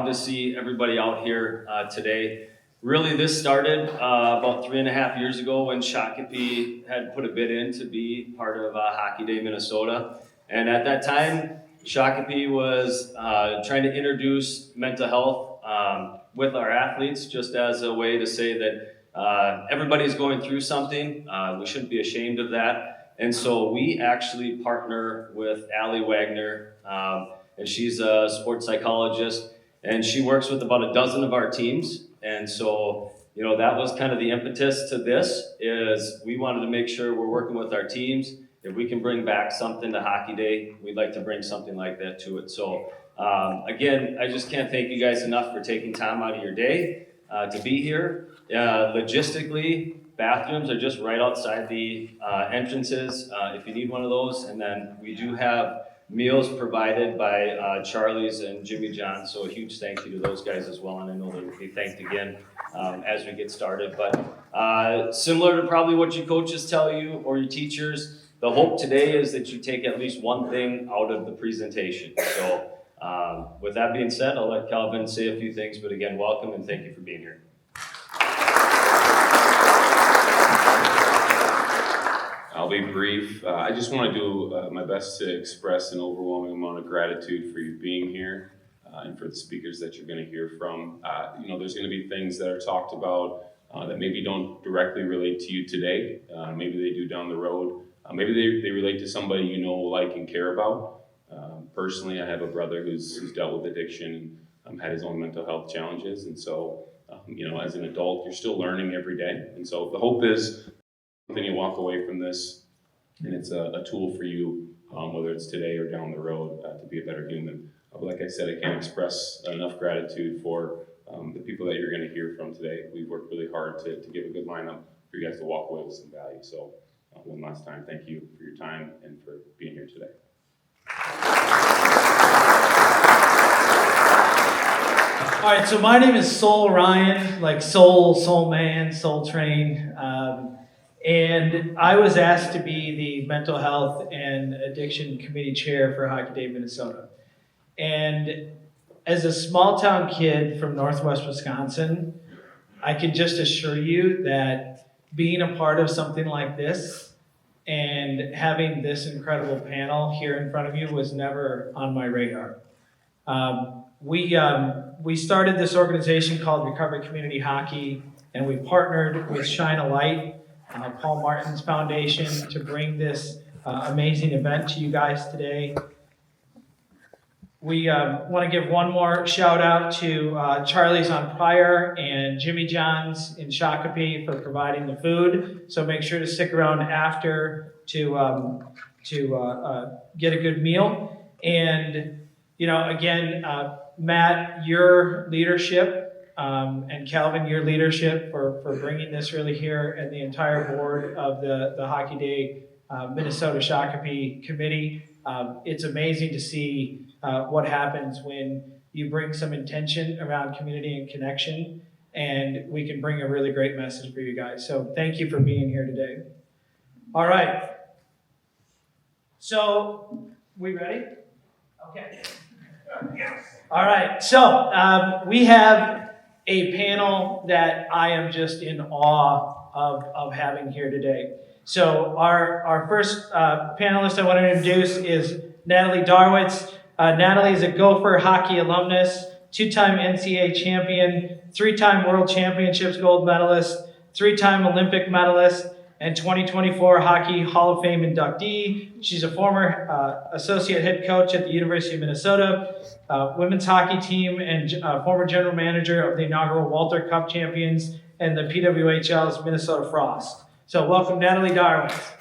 to see everybody out here today. Really, this started about 3.5 years ago when Shakopee had put a bid in to be part of Hockey Day Minnesota. And at that time, Shakopee was trying to introduce mental health with our athletes, just as a way to say that everybody's going through something. We shouldn't be ashamed of that. And so we actually partner with Allie Wagner, and she's a sports psychologist, and she works with about a dozen of our teams. And so, that was kind of the impetus to this, is we wanted to make sure we're working with our teams. If we can bring back something to Hockey Day, we'd like to bring something like that to it. So, again, I just can't thank you guys enough for taking time out of your day to be here. Logistically, bathrooms are just right outside the entrances if you need one of those. And then we do have meals provided by Charlie's and Jimmy John's, so a huge thank you to those guys as well, and I know they will be thanked again as we get started. But similar to probably what your coaches tell you or your teachers, the hope today is that you take at least one thing out of the presentation. So with that being said, I'll let Calvin say a few things, but again, welcome and thank you for being here. I'll be brief. I just want to do my best to express an overwhelming amount of gratitude for you being here and for the speakers that you're going to hear from. There's going to be things that are talked about that maybe don't directly relate to you today. Maybe they do down the road. Maybe they relate to somebody you know, like, and care about. Personally, I have a brother who's dealt with addiction and had his own mental health challenges. And so, as an adult, you're still learning every day. And so the hope is something you walk away from this, and it's a tool for you, whether it's today or down the road, to be a better human. But like I said, I can't express enough gratitude for the people that you're going to hear from today. We've worked really hard to give a good lineup for you guys to walk away with some value. So one last time, thank you for your time and for being here today. All right, so my name is Soul Ryan, like soul man, soul train. And I was asked to be the Mental Health and Addiction Committee Chair for Hockey Day Minnesota. And as a small town kid from Northwest Wisconsin, I can just assure you that being a part of something like this and having this incredible panel here in front of you was never on my radar. We started this organization called Recovery Community Hockey, and we partnered with Shine a Light, Paul Martin's foundation, to bring this amazing event to you guys today. We want to give one more shout out to Charlie's on Pryor and Jimmy John's in Shakopee for providing the food. So make sure to stick around after to get a good meal. And again, Matt, your leadership. And Calvin, your leadership for bringing this really here, and the entire board of the Hockey Day Minnesota Shakopee Committee. It's amazing to see what happens when you bring some intention around community and connection, and we can bring a really great message for you guys. So thank you for being here today. All right. So, we ready? Okay. All right. So we have a panel that I am just in awe of having here today. So our first panelist I want to introduce is Natalie Darwitz. Natalie is a Gopher hockey alumnus, two-time NCAA champion, three-time World Championships gold medalist, three-time Olympic medalist, and 2024 Hockey Hall of Fame inductee. She's a former associate head coach at the University of Minnesota, women's hockey team, and former general manager of the inaugural Walter Cup champions and the PWHL's Minnesota Frost. So welcome, Natalie Darwitz.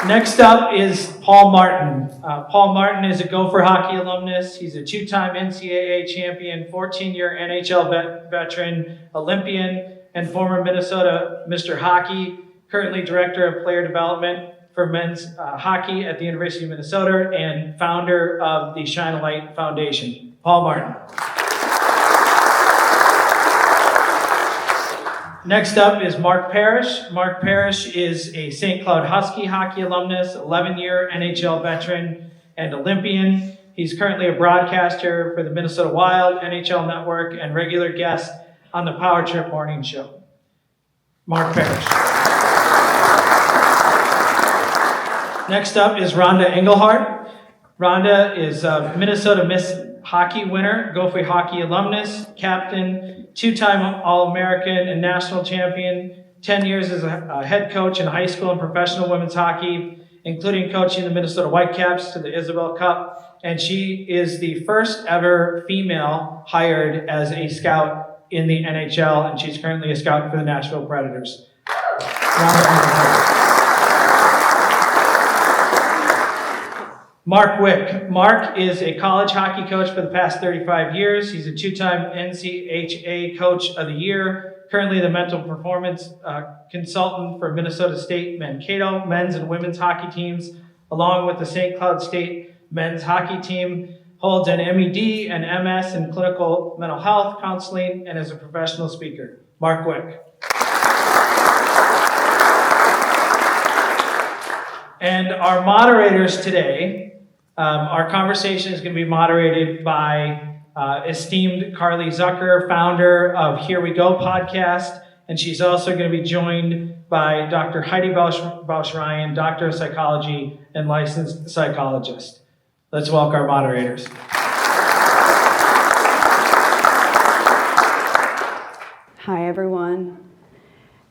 Next up is Paul Martin. Paul Martin is a Gopher hockey alumnus. He's a two-time NCAA champion, 14-year NHL veteran, Olympian, and former Minnesota Mr. Hockey, currently director of player development for men's hockey at the University of Minnesota, and founder of the Shine a Light Foundation. Paul Martin. Next up is Mark Parrish. Mark Parrish is a St. Cloud Husky hockey alumnus, 11-year NHL veteran, and Olympian. He's currently a broadcaster for the Minnesota Wild, NHL Network, and regular guest on the Power Trip Morning Show. Mark Parrish. Next up is Rhonda Engelhardt. Rhonda is a Minnesota Miss Hockey winner, Gopher Hockey alumnus, captain, two-time All-American and national champion, 10 years as a head coach in high school and professional women's hockey, including coaching the Minnesota Whitecaps to the Isabel Cup. And she is the first ever female hired as a scout in the NHL, and she's currently a scout for the Nashville Predators. Mark Wick. Mark is a college hockey coach for the past 35 years. He's a two-time NCHA Coach of the Year, currently the mental performance consultant for Minnesota State Mankato men's and women's hockey teams, along with the St. Cloud State men's hockey team, holds an MED and MS in clinical mental health counseling, and is a professional speaker. Mark Wick. And our moderators today, our conversation is going to be moderated by esteemed Carly Zucker, founder of Here We Go podcast, and she's also going to be joined by Dr. Heidi Bausch-Ryan, doctor of psychology and licensed psychologist. Let's welcome our moderators. Hi, everyone.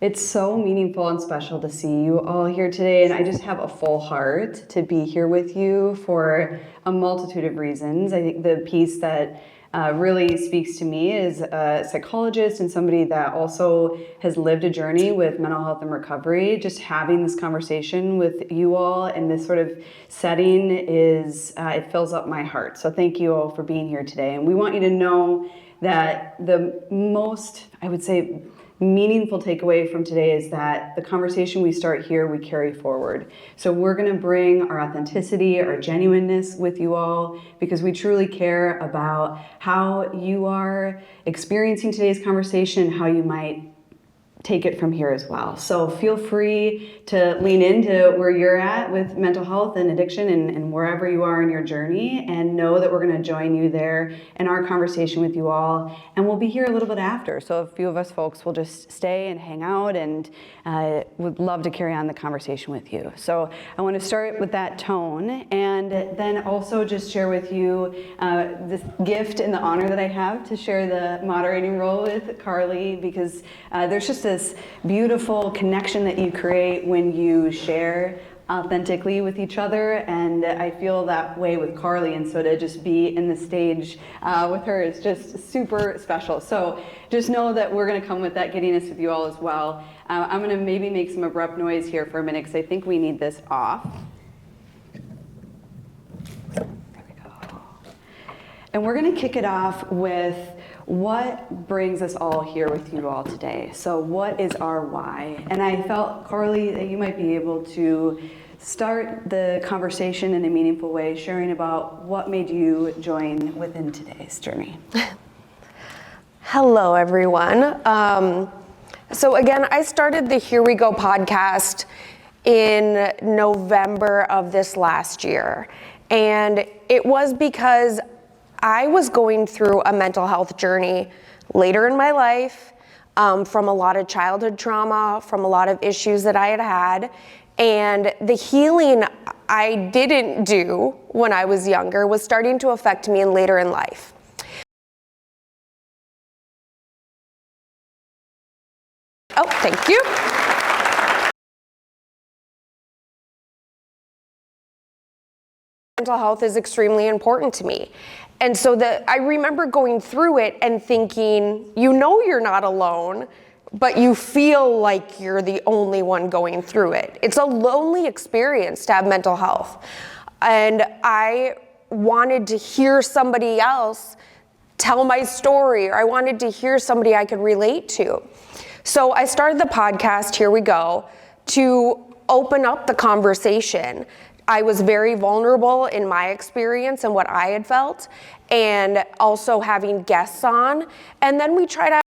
It's so meaningful and special to see you all here today, and I just have a full heart to be here with you for a multitude of reasons. I think the piece that really speaks to me is a psychologist and somebody that also has lived a journey with mental health and recovery. Just having this conversation with you all in this sort of setting is, it fills up my heart. So thank you all for being here today. And we want you to know that the most, I would say, meaningful takeaway from today is that the conversation we start here, we carry forward. So we're going to bring our authenticity, our genuineness with you all, because we truly care about how you are experiencing today's conversation, how you might take it from here as well. So feel free to lean into where you're at with mental health and addiction and wherever you are in your journey, and know that we're going to join you there in our conversation with you all. And we'll be here a little bit after. So a few of us folks will just stay and hang out, and would love to carry on the conversation with you. So I want to start with that tone, and then also just share with you this gift and the honor that I have to share the moderating role with Carly, because there's just this beautiful connection that you create when you share authentically with each other, and I feel that way with Carly, and so to just be in the stage with her is just super special. So just know that we're going to come with that giddiness with you all as well. I'm going to maybe make some abrupt noise here for a minute because I think we need this off. There we go. And we're going to kick it off with what brings us all here with you all today. So what is our why? And I felt, Carly, that you might be able to start the conversation in a meaningful way, sharing about what made you join within today's journey. Hello, everyone. So again, I started the Here We Go podcast in November of this last year. And it was because I was going through a mental health journey later in my life, from a lot of childhood trauma, from a lot of issues that I had had. And the healing I didn't do when I was younger was starting to affect me later in life. Oh, thank you. Mental health is extremely important to me. And so I remember going through it and thinking, you know you're not alone, but you feel like you're the only one going through it. It's a lonely experience to have mental health. And I wanted to hear somebody else tell my story, or I wanted to hear somebody I could relate to. So I started the podcast, Here We Go, to open up the conversation. I was very vulnerable in my experience and what I had felt, and also having guests on. And then we try to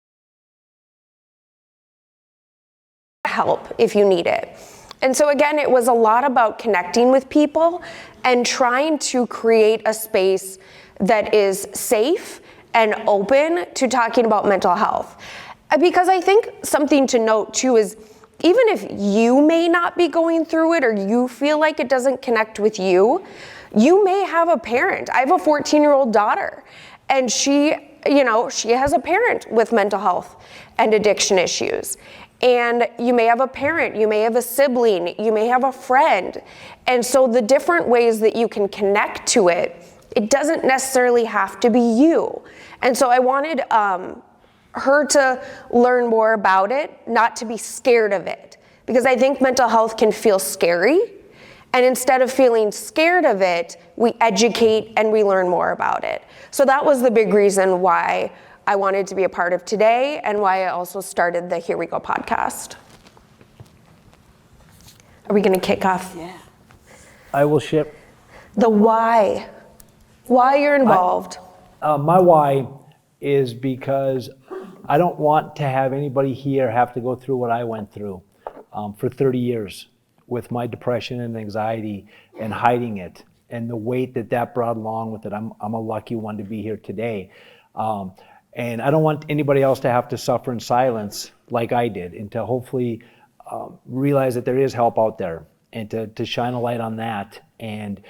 help if you need it. And so again, it was a lot about connecting with people and trying to create a space that is safe and open to talking about mental health. Because I think something to note too is, even if you may not be going through it or you feel like it doesn't connect with you, you may have a parent. I have a 14-year-old daughter, and she has a parent with mental health and addiction issues. And you may have a parent, you may have a sibling, you may have a friend. And so the different ways that you can connect to it, it doesn't necessarily have to be you. And so I wanted her to learn more about it, not to be scared of it. Because I think mental health can feel scary. And instead of feeling scared of it, we educate and we learn more about it. So that was the big reason why I wanted to be a part of today, and why I also started the Here We Go podcast. Are we going to kick off? Yeah. I will ship. The why you're involved. My why is because I don't want to have anybody here have to go through what I went through for 30 years with my depression and anxiety and hiding it and the weight that brought along with it. I'm a lucky one to be here today. And I don't want anybody else to have to suffer in silence like I did, and to hopefully realize that there is help out there, and to shine a light on that. And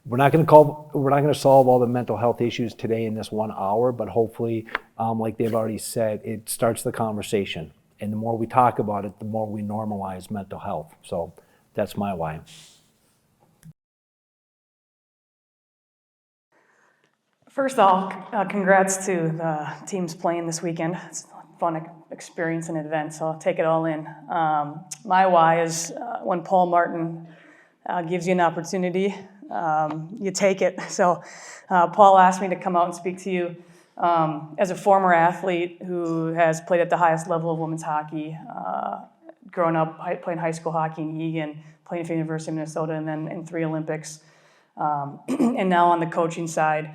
we're not going to solve all the mental health issues today in this 1 hour, but hopefully, like they've already said, it starts the conversation. And the more we talk about it, the more we normalize mental health. So that's my why. First of all, congrats to the teams playing this weekend. It's a fun experience and event, so I'll take it all in. My why is when Paul Martin gives you an opportunity, you take it. So Paul asked me to come out and speak to you as a former athlete who has played at the highest level of women's hockey, growing up playing high school hockey in Egan, playing for the University of Minnesota, and then in 3 Olympics, and now on the coaching side.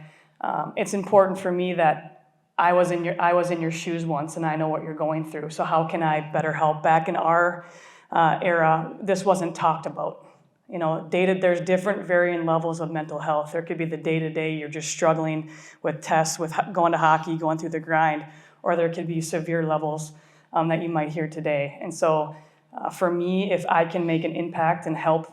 It's important for me that I was in your shoes once, and I know what you're going through. So how can I better help? Back in our era, this wasn't talked about. You know, there's different varying levels of mental health. There could be the day-to-day, you're just struggling with tests, with going to hockey, going through the grind, or there could be severe levels that you might hear today. And so for me, if I can make an impact and help,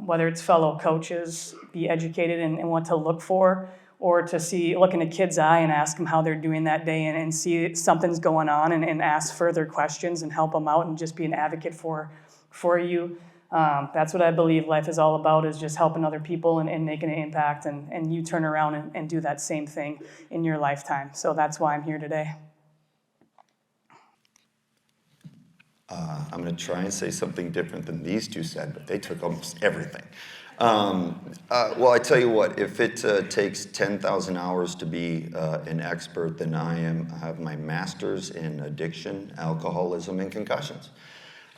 whether it's fellow coaches be educated and what to look for, or to look in a kid's eye and ask them how they're doing that day, and see something's going on, and ask further questions and help them out, and just be an advocate for you. That's what I believe life is all about, is just helping other people and making an impact, and you turn around and do that same thing in your lifetime. So that's why I'm here today. I'm going to try and say something different than these two said, but they took almost everything. Well, I tell you what, if it takes 10,000 hours to be an expert, then I have my master's in addiction, alcoholism, and concussions.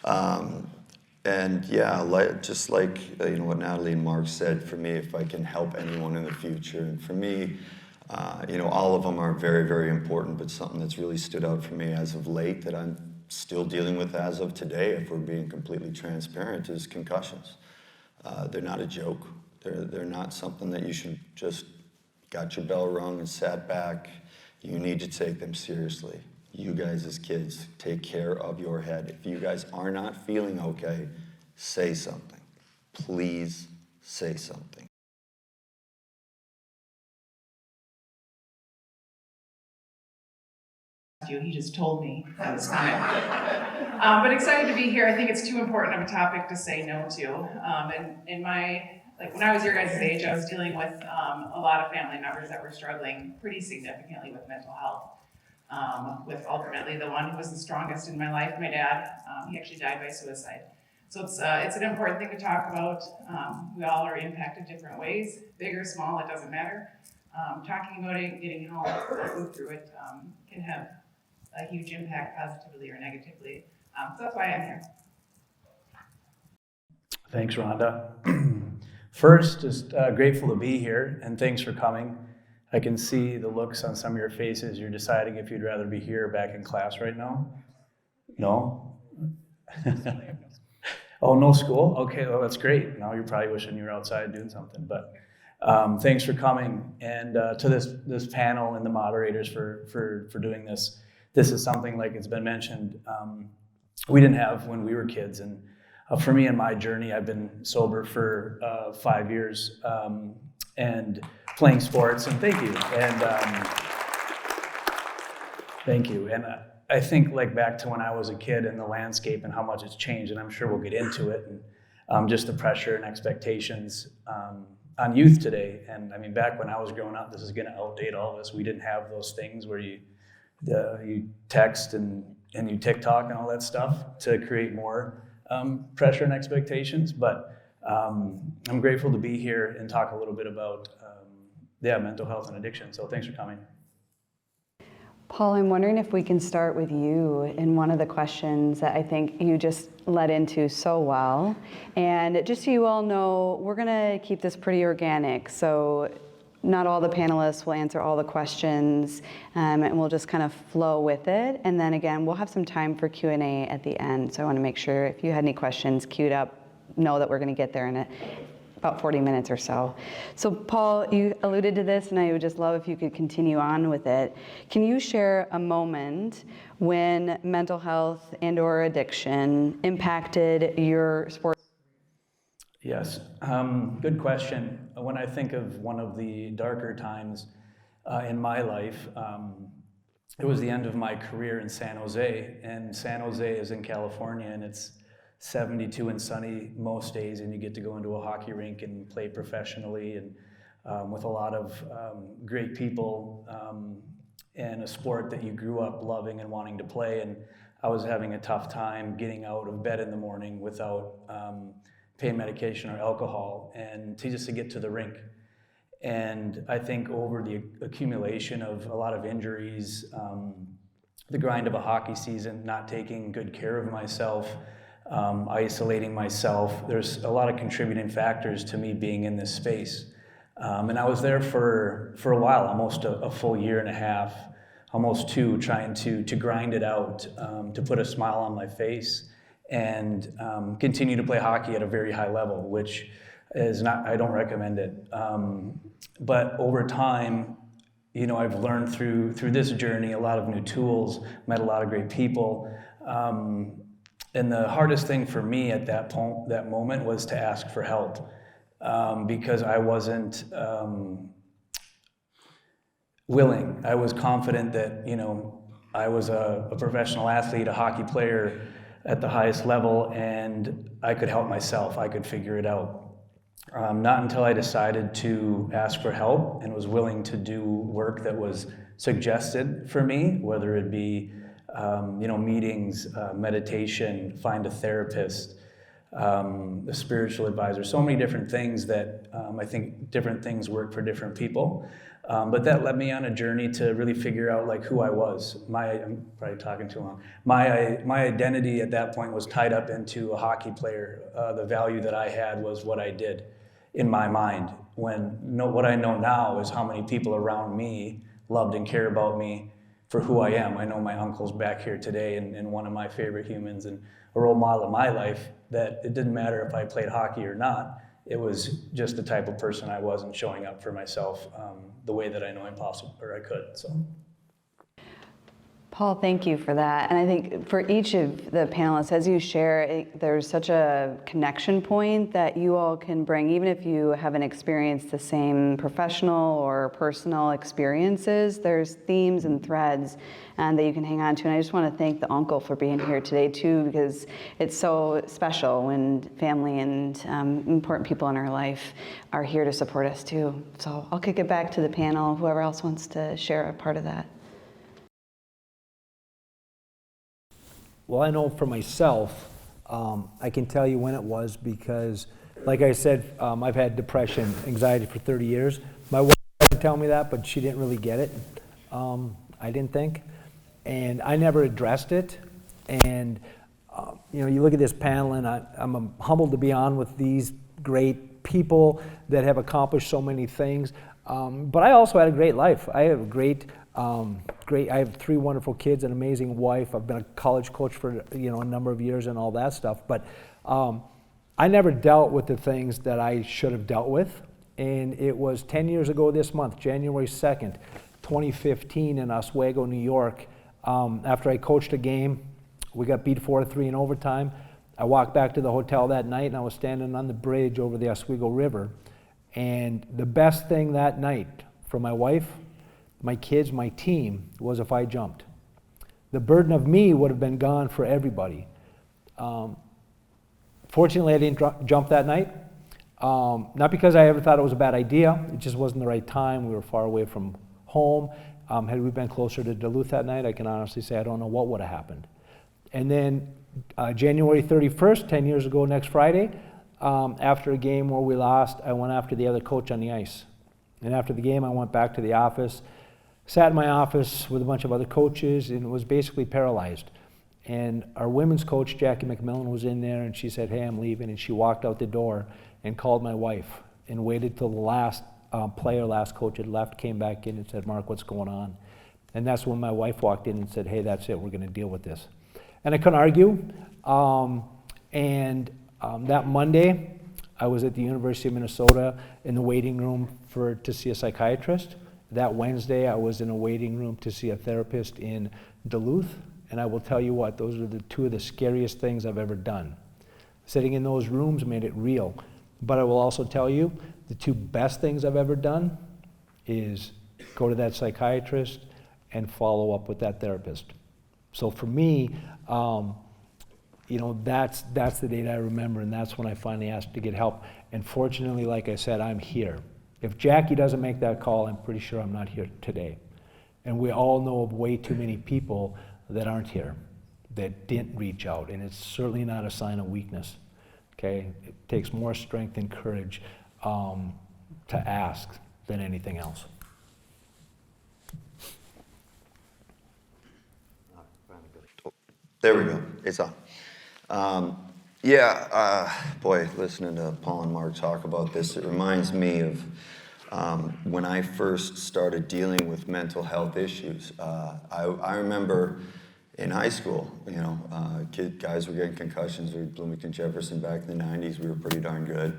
And yeah, just like what Natalie and Mark said, for me, if I can help anyone in the future, and for me, all of them are very, very important, but something that's really stood out for me as of late that I'm still dealing with as of today, if we're being completely transparent, is concussions. They're not a joke. They're not something that you should just got your bell rung and sat back. You need to take them seriously. You guys as kids, take care of your head. If you guys are not feeling okay, say something. Please say something. He just told me that was coming. But excited to be here. I think it's too important of a topic to say no to. When I was your guys' age, I was dealing with a lot of family members that were struggling pretty significantly with mental health. With ultimately the one who was the strongest in my life, my dad. He actually died by suicide. So it's an important thing to talk about. We all are impacted different ways, big or small, it doesn't matter. Talking about it, getting help, working through it can have a huge impact positively or negatively. So that's why I'm here. Thanks, Rhonda. First, just grateful to be here, and thanks for coming. I can see the looks on some of your faces. You're deciding if you'd rather be here or back in class right now? No? Oh, no school? Okay, well, that's great. Now you're probably wishing you were outside doing something, but thanks for coming. And to this panel and the moderators for doing this. This is something, like it's been mentioned, we didn't have when we were kids. And for me in my journey, I've been sober for 5 years and playing sports, and thank you. And thank you. And I think like back to when I was a kid and the landscape and how much it's changed, and I'm sure we'll get into it, and just the pressure and expectations on youth today. And I mean, back when I was growing up, this is gonna outdate all of us. We didn't have those things where you text and you TikTok and all that stuff to create more pressure and expectations. But I'm grateful to be here and talk a little bit about mental health and addiction. So thanks for coming. Paul, I'm wondering if we can start with you in one of the questions that I think you just led into so well. And just so you all know, we're gonna keep this pretty organic. So not all the panelists will answer all the questions, and we'll just kind of flow with it. And then again, we'll have some time for Q&A at the end. So I wanna make sure if you had any questions queued up, know that we're gonna get there in about 40 minutes or so. So Paul, you alluded to this, and I would just love if you could continue on with it. Can you share a moment when mental health and or addiction impacted your sport? Yes, good question. When I think of one of the darker times in my life, it was the end of my career in San Jose. And San Jose is in California, and it's 72 and sunny most days, and you get to go into a hockey rink and play professionally and with a lot of great people and a sport that you grew up loving and wanting to play. And I was having a tough time getting out of bed in the morning without pain medication or alcohol, and just to get to the rink. And I think over the accumulation of a lot of injuries, the grind of a hockey season, not taking good care of myself, isolating myself, there's a lot of contributing factors to me being in this space. And I was there for a while, almost a full year and a half, almost two, trying to grind it out, to put a smile on my face and continue to play hockey at a very high level, which is not, I don't recommend it. But over time, you know, I've learned through this journey a lot of new tools, met a lot of great people. And the hardest thing for me at that moment was to ask for help, because I wasn't willing. I was confident that, you know, I was a professional athlete, a hockey player at the highest level, and I could help myself. I could figure it out. Not until I decided to ask for help and was willing to do work that was suggested for me, whether it be meetings, meditation, find a therapist, a spiritual advisor, so many different things that I think different things work for different people. But that led me on a journey to really figure out like who I was. I'm probably talking too long. My identity at that point was tied up into a hockey player. The value that I had was what I did in my mind. What I know now is how many people around me loved and care about me for who I am. I know my uncle's back here today and one of my favorite humans and a role model in my life, that it didn't matter if I played hockey or not. It was just the type of person I was and showing up for myself the way that I know I could. So. Paul, thank you for that. And I think for each of the panelists, as you share, there's such a connection point that you all can bring, even if you haven't experienced the same professional or personal experiences, there's themes and threads that you can hang on to. And I just want to thank the uncle for being here today too, because it's so special when family and important people in our life are here to support us too. So I'll kick it back to the panel, whoever else wants to share a part of that. Well, I know for myself, I can tell you when it was because, like I said, I've had depression, anxiety for 30 years. My wife tried to tell me that, but she didn't really get it, I didn't think. And I never addressed it. And, you look at this panel, and I'm humbled to be on with these great people that have accomplished so many things. But I also had a great life. I have I have 3 wonderful kids, an amazing wife. I've been a college coach for a number of years and all that stuff. But I never dealt with the things that I should have dealt with. And it was 10 years ago this month, January 2nd, 2015 in Oswego, New York. After I coached a game, we got beat 4-3 in overtime. I walked back to the hotel that night and I was standing on the bridge over the Oswego River. And the best thing that night for my wife, my kids, my team, was if I jumped. The burden of me would have been gone for everybody. Fortunately, I didn't jump that night. Not because I ever thought it was a bad idea, it just wasn't the right time. We were far away from home. Had we been closer to Duluth that night, I can honestly say I don't know what would have happened. And then January 31st, 10 years ago next Friday, after a game where we lost, I went after the other coach on the ice. And after the game, I went back to the office, sat in my office with a bunch of other coaches, and was basically paralyzed. And our women's coach, Jackie McMillan, was in there, and she said, "Hey, I'm leaving." And she walked out the door and called my wife and waited till the last last coach had left, came back in and said, "Mark, what's going on?" And that's when my wife walked in and said, "Hey, that's it, we're gonna deal with this." And I couldn't argue. That Monday, I was at the University of Minnesota in the waiting room to see a psychiatrist. That Wednesday, I was in a waiting room to see a therapist in Duluth. And I will tell you what, those are the two of the scariest things I've ever done. Sitting in those rooms made it real. But I will also tell you, the two best things I've ever done is go to that psychiatrist and follow up with that therapist. So for me, that's the date I remember, and that's when I finally asked to get help. And fortunately, like I said, I'm here. If Jackie doesn't make that call, I'm pretty sure I'm not here today. And we all know of way too many people that aren't here, that didn't reach out, and it's certainly not a sign of weakness. Okay, it takes more strength and courage to ask than anything else. There we go. It's on. Boy, listening to Paul and Mark talk about this, it reminds me of when I first started dealing with mental health issues. I remember in high school, guys were getting concussions. We were Bloomington Jefferson back in the 90s. We were pretty darn good.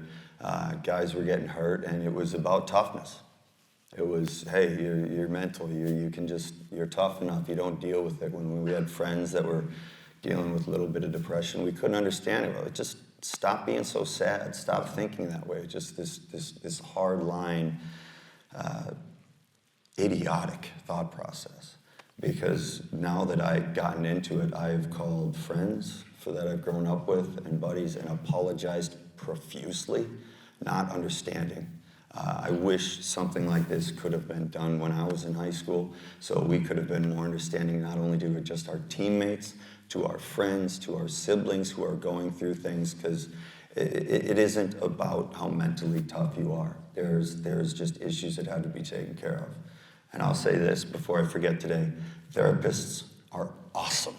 Guys were getting hurt, and it was about toughness. It was, hey, you're mental. You're tough enough. You don't deal with it. When we had friends that were dealing with a little bit of depression, we couldn't understand it. Just stop being so sad. Stop thinking that way. Just this hard line, idiotic thought process. Because now that I've gotten into it, I've called friends that I've grown up with and buddies and apologized profusely, not understanding. I wish something like this could have been done when I was in high school, so we could have been more understanding, not only to just our teammates, to our friends, to our siblings who are going through things, because it isn't about how mentally tough you are. There's just issues that have to be taken care of. And I'll say this before I forget today, therapists are awesome,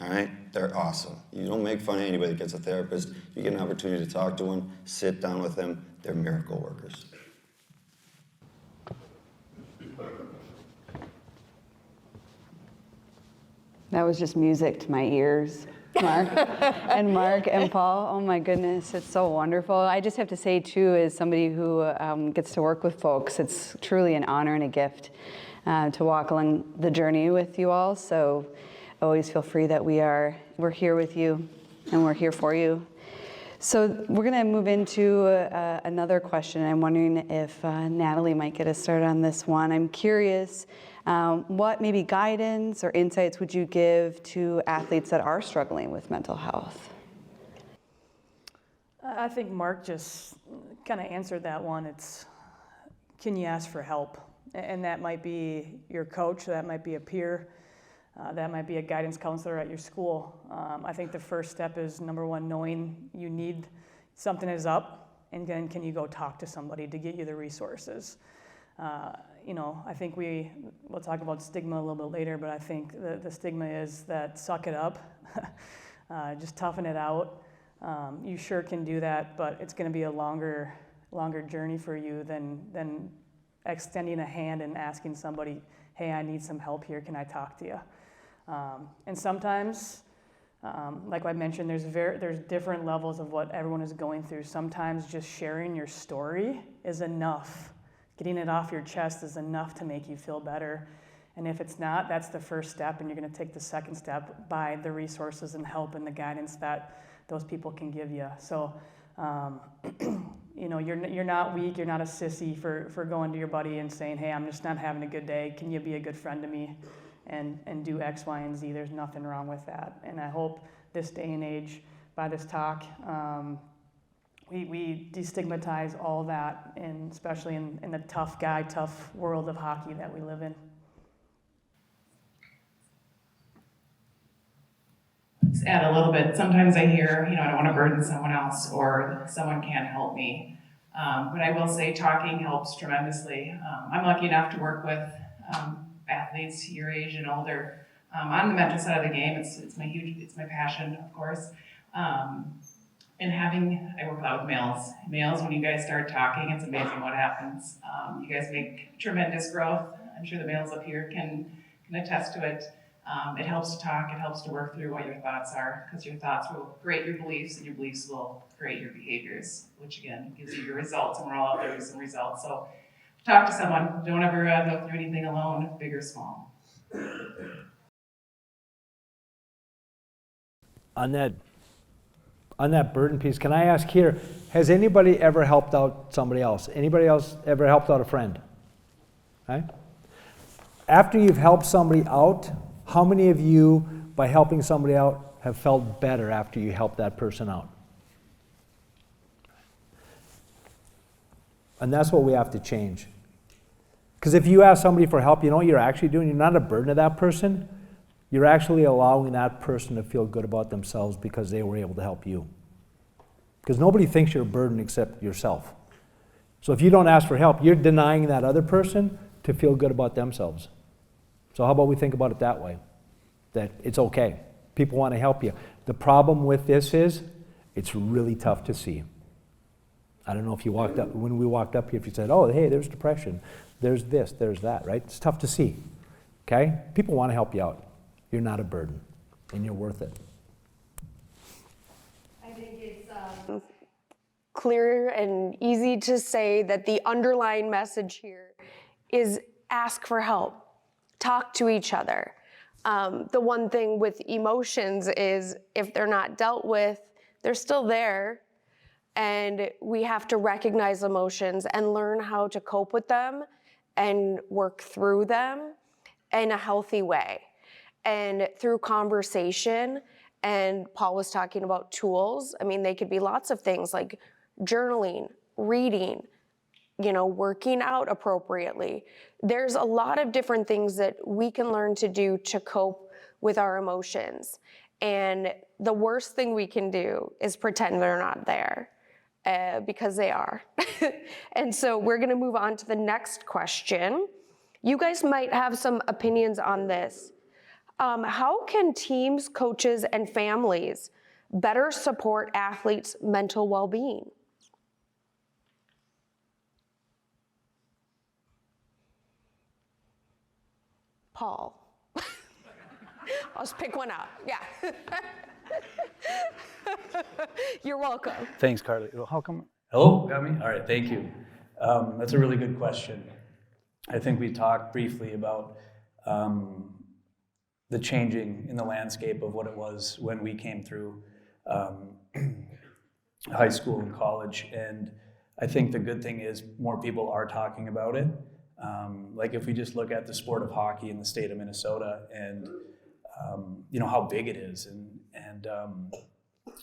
all right? They're awesome. You don't make fun of anybody that gets a therapist. You get an opportunity to talk to one, sit down with them, they're miracle workers. That was just music to my ears, Mark and Paul. Oh my goodness, it's so wonderful. I just have to say too, as somebody who gets to work with folks, it's truly an honor and a gift to walk along the journey with you all. So always feel free that we're here with you and we're here for you. So we're gonna move into another question. I'm wondering if Natalie might get us started on this one. I'm curious, what maybe guidance or insights would you give to athletes that are struggling with mental health? I think Mark just kind of answered that one. It's, can you ask for help? And that might be your coach, that might be a peer, that might be a guidance counselor at your school. I think the first step is, number one, knowing you need something is up, and then can you go talk to somebody to get you the resources. I think we'll talk about stigma a little bit later, but I think the stigma is that suck it up, just toughen it out. You sure can do that, but it's going to be a longer journey for you than extending a hand and asking somebody, hey, I need some help here, can I talk to you? And sometimes Like I mentioned, there's different levels of what everyone is going through. Sometimes just sharing your story is enough. Getting it off your chest is enough to make you feel better. And if it's not, that's the first step, and you're going to take the second step by the resources and help and the guidance that those people can give you. So, you know, you're not weak, you're not a sissy for going to your buddy and saying, hey, I'm just not having a good day. Can you be a good friend to me and do X, Y, and Z? There's nothing wrong with that. And I hope this day and age, by this talk, we destigmatize all that, and especially in the tough world of hockey that we live in. Just add a little bit. Sometimes I hear, I don't want to burden someone else, or someone can't help me. But I will say talking helps tremendously. I'm lucky enough to work with athletes your age and older. On the mental side of the game, it's my passion, of course. And I work a lot with males. Males, when you guys start talking, it's amazing what happens. You guys make tremendous growth. I'm sure the males up here can attest to it. It helps to talk, it helps to work through what your thoughts are, because your thoughts will create your beliefs, and your beliefs will create your behaviors, which again gives you your results, and we're all out there with some results. So talk to someone. Don't ever go through anything alone, big or small. On that burden piece, can I ask here, has anybody ever helped out somebody else? Anybody else ever helped out a friend? Okay. After you've helped somebody out, how many of you, by helping somebody out, have felt better after you helped that person out? And that's what we have to change. Because if you ask somebody for help, you know what you're actually doing? You're not a burden to that person. You're actually allowing that person to feel good about themselves because they were able to help you. Because nobody thinks you're a burden except yourself. So if you don't ask for help, you're denying that other person to feel good about themselves. So how about we think about it that way? That it's okay. People want to help you. The problem with this is, it's really tough to see. I don't know if you when we walked up here, if you said, oh, hey, there's depression, there's this, there's that, right? It's tough to see, okay? People want to help you out. You're not a burden, and you're worth it. I think it's clear and easy to say that the underlying message here is ask for help. Talk to each other. The one thing with emotions is if they're not dealt with, they're still there, and we have to recognize emotions and learn how to cope with them and work through them in a healthy way. And through conversation, and Paul was talking about tools. I mean, they could be lots of things like journaling, reading, working out appropriately. There's a lot of different things that we can learn to do to cope with our emotions. And the worst thing we can do is pretend they're not there, because they are. And so we're gonna move on to the next question. You guys might have some opinions on this. How can teams, coaches, and families better support athletes' mental well-being? Paul. I'll just pick one out. Yeah. You're welcome. Thanks, Carly. How come? Hello, got me? All right, thank you. That's a really good question. I think we talked briefly about the changing in the landscape of what it was when we came through high school and college. And I think the good thing is more people are talking about it. Like if we just look at the sport of hockey in the state of Minnesota and how big it is and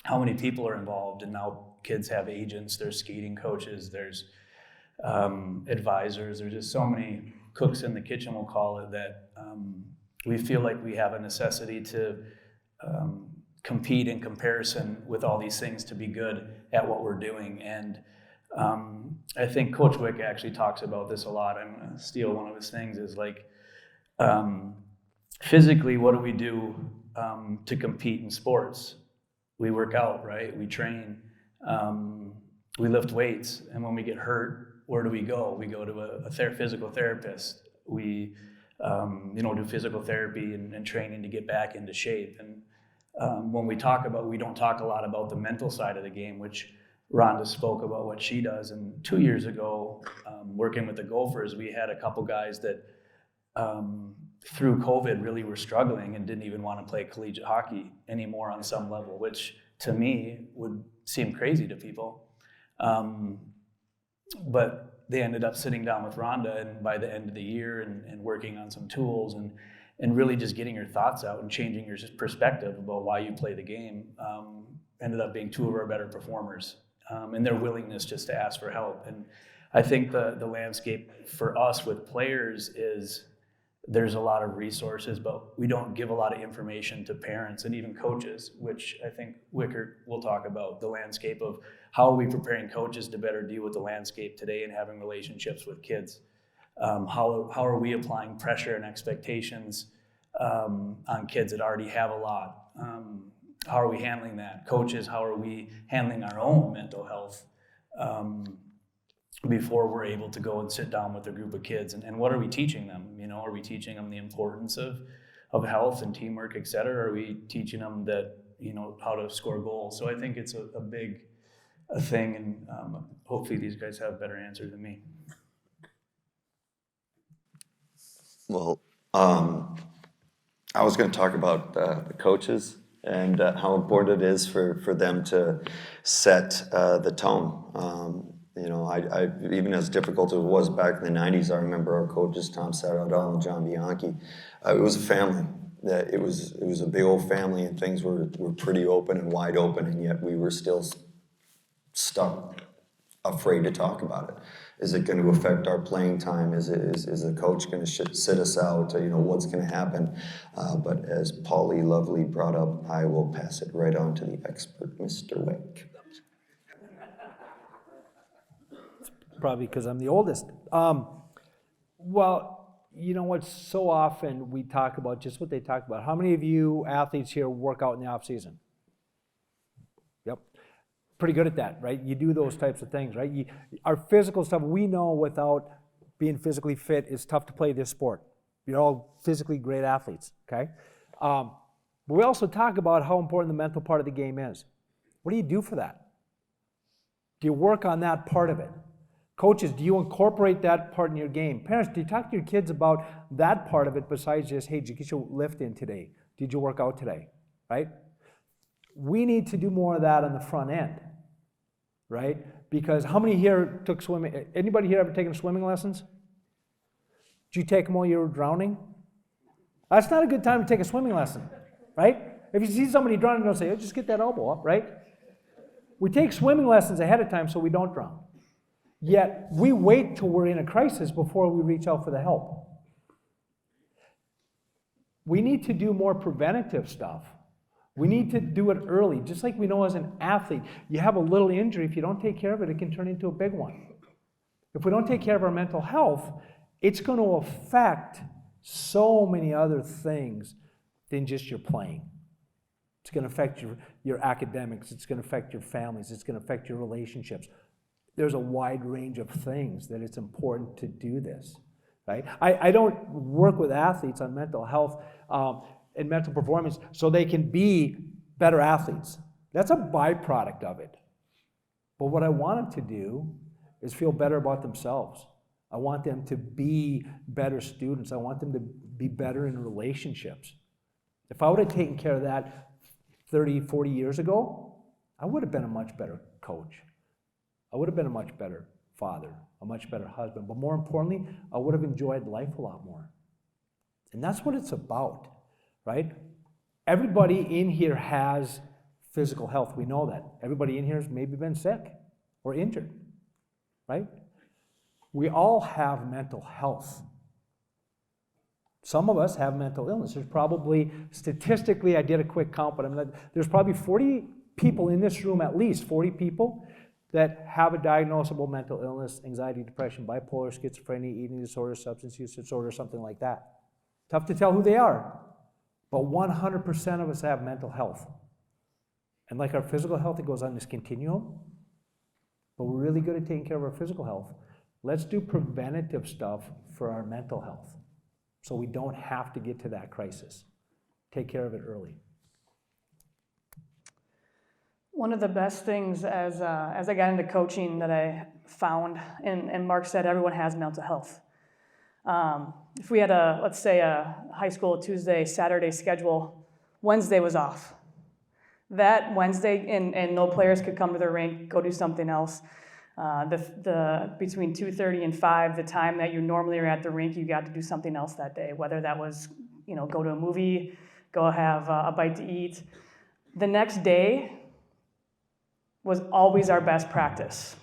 how many people are involved, and now kids have agents, there's skating coaches, there's advisors, there's just so many cooks in the kitchen, we'll call it, that we feel like we have a necessity to compete in comparison with all these things to be good at what we're doing. And I think Coach Wick actually talks about this a lot. I'm going to steal one of his things, is like, physically, what do we do to compete in sports? We work out, right? We train, we lift weights, and when we get hurt, where do we go? We go to a physical therapist. We do physical therapy and training to get back into shape. And when we don't talk a lot about the mental side of the game, which Rhonda spoke about what she does. And 2 years ago, working with the Gophers, we had a couple guys that through COVID really were struggling and didn't even want to play collegiate hockey anymore on some level, which to me would seem crazy to people. But they ended up sitting down with Rhonda, and by the end of the year and working on some tools and really just getting your thoughts out and changing your perspective about why you play the game, ended up being two of our better performers, and their willingness just to ask for help. And I think the landscape for us with players is there's a lot of resources, but we don't give a lot of information to parents and even coaches, which I think Wickert will talk about, the landscape of how are we preparing coaches to better deal with the landscape today and having relationships with kids. How are we applying pressure and expectations on kids that already have a lot? How are we handling that? Coaches, how are we handling our own mental health before we're able to go and sit down with a group of kids? And what are we teaching them? You know, are we teaching them the importance of health and teamwork, et cetera? Are we teaching them that, you know, how to score goals? So I think it's a big thing, and hopefully these guys have a better answer than me. Well, I was going to talk about the coaches and how important it is for them to set the tone. You know, I even as difficult as it was back in the 90s, I remember our coaches, Tom Saradal and John Bianchi. It was a family. It was a big old family, and things were pretty open and wide open, and yet we were still stuck, afraid to talk about it. Is it going to affect our playing time? Is the coach going to sit us out? You know, what's going to happen? But as Paulie Lovely brought up, I will pass it right on to the expert, Mr. Wick. Probably because I'm the oldest. Well, you know what? So often we talk about just what they talk about. How many of you athletes here work out in the off season? Yep. Pretty good at that, right? You do those types of things, right? Our physical stuff, we know without being physically fit, it's tough to play this sport. You're all physically great athletes, okay? But we also talk about how important the mental part of the game is. What do you do for that? Do you work on that part of it? Coaches, do you incorporate that part in your game? Parents, do you talk to your kids about that part of it besides just, hey, did you get your lift in today? Did you work out today, right? We need to do more of that on the front end, right? Because how many here took swimming? Anybody here ever taken swimming lessons? Did you take them while you were drowning? That's not a good time to take a swimming lesson, right? If you see somebody drowning, don't say, oh, just get that elbow up, right? We take swimming lessons ahead of time so we don't drown. Yet we wait till we're in a crisis before we reach out for the help. We need to do more preventative stuff. We need to do it early, just like we know as an athlete. You have a little injury, if you don't take care of it, it can turn into a big one. If we don't take care of our mental health, it's going to affect so many other things than just your playing. It's going to affect your academics, it's going to affect your families, it's going to affect your relationships. There's a wide range of things that it's important to do this, right? I don't work with athletes on mental health and mental performance so they can be better athletes. That's a byproduct of it. But what I want them to do is feel better about themselves. I want them to be better students. I want them to be better in relationships. If I would have taken care of that 30, 40 years ago, I would have been a much better coach. I would have been a much better father, a much better husband, but more importantly, I would have enjoyed life a lot more. And that's what it's about, right? Everybody in here has physical health. We know that. Everybody in here has maybe been sick or injured, right? We all have mental health. Some of us have mental illness. There's probably, statistically, I did a quick count, but there's probably 40 people in this room, at least 40 people, that have a diagnosable mental illness, anxiety, depression, bipolar, schizophrenia, eating disorder, substance use disorder, something like that. Tough to tell who they are, but 100% of us have mental health. And like our physical health, it goes on this continuum, but we're really good at taking care of our physical health. Let's do preventative stuff for our mental health so we don't have to get to that crisis. Take care of it early. One of the best things as I got into coaching that I found, and Mark said everyone has mental health. If we had let's say a high school Tuesday, Saturday schedule, Wednesday was off. That Wednesday, and no players could come to the rink, go do something else. Between 2:30 and 5, the time that you normally are at the rink, you got to do something else that day, whether that was, go to a movie, go have a bite to eat. The next day was always our best practice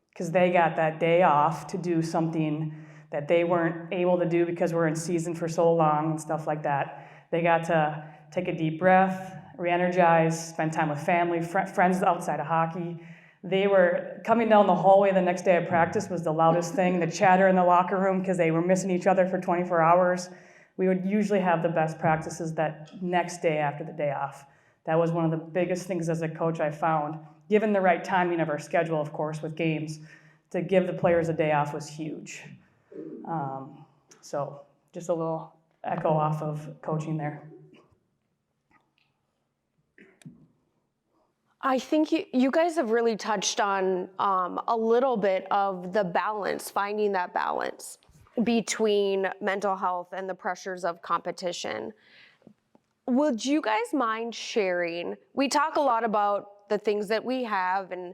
because they got that day off to do something that they weren't able to do because we're in season for so long and stuff like that. They got to take a deep breath, re-energize, spend time with family, friends outside of hockey. They were coming down the hallway the next day of practice was the loudest thing, the chatter in the locker room because they were missing each other for 24 hours. We would usually have the best practices that next day after the day off. That was one of the biggest things as a coach I found. Given the right timing of our schedule, of course, with games, to give the players a day off was huge. So just a little echo off of coaching there. I think you guys have really touched on a little bit of the balance, finding that balance between mental health and the pressures of competition. Would you guys mind sharing? We talk a lot about the things that we have and,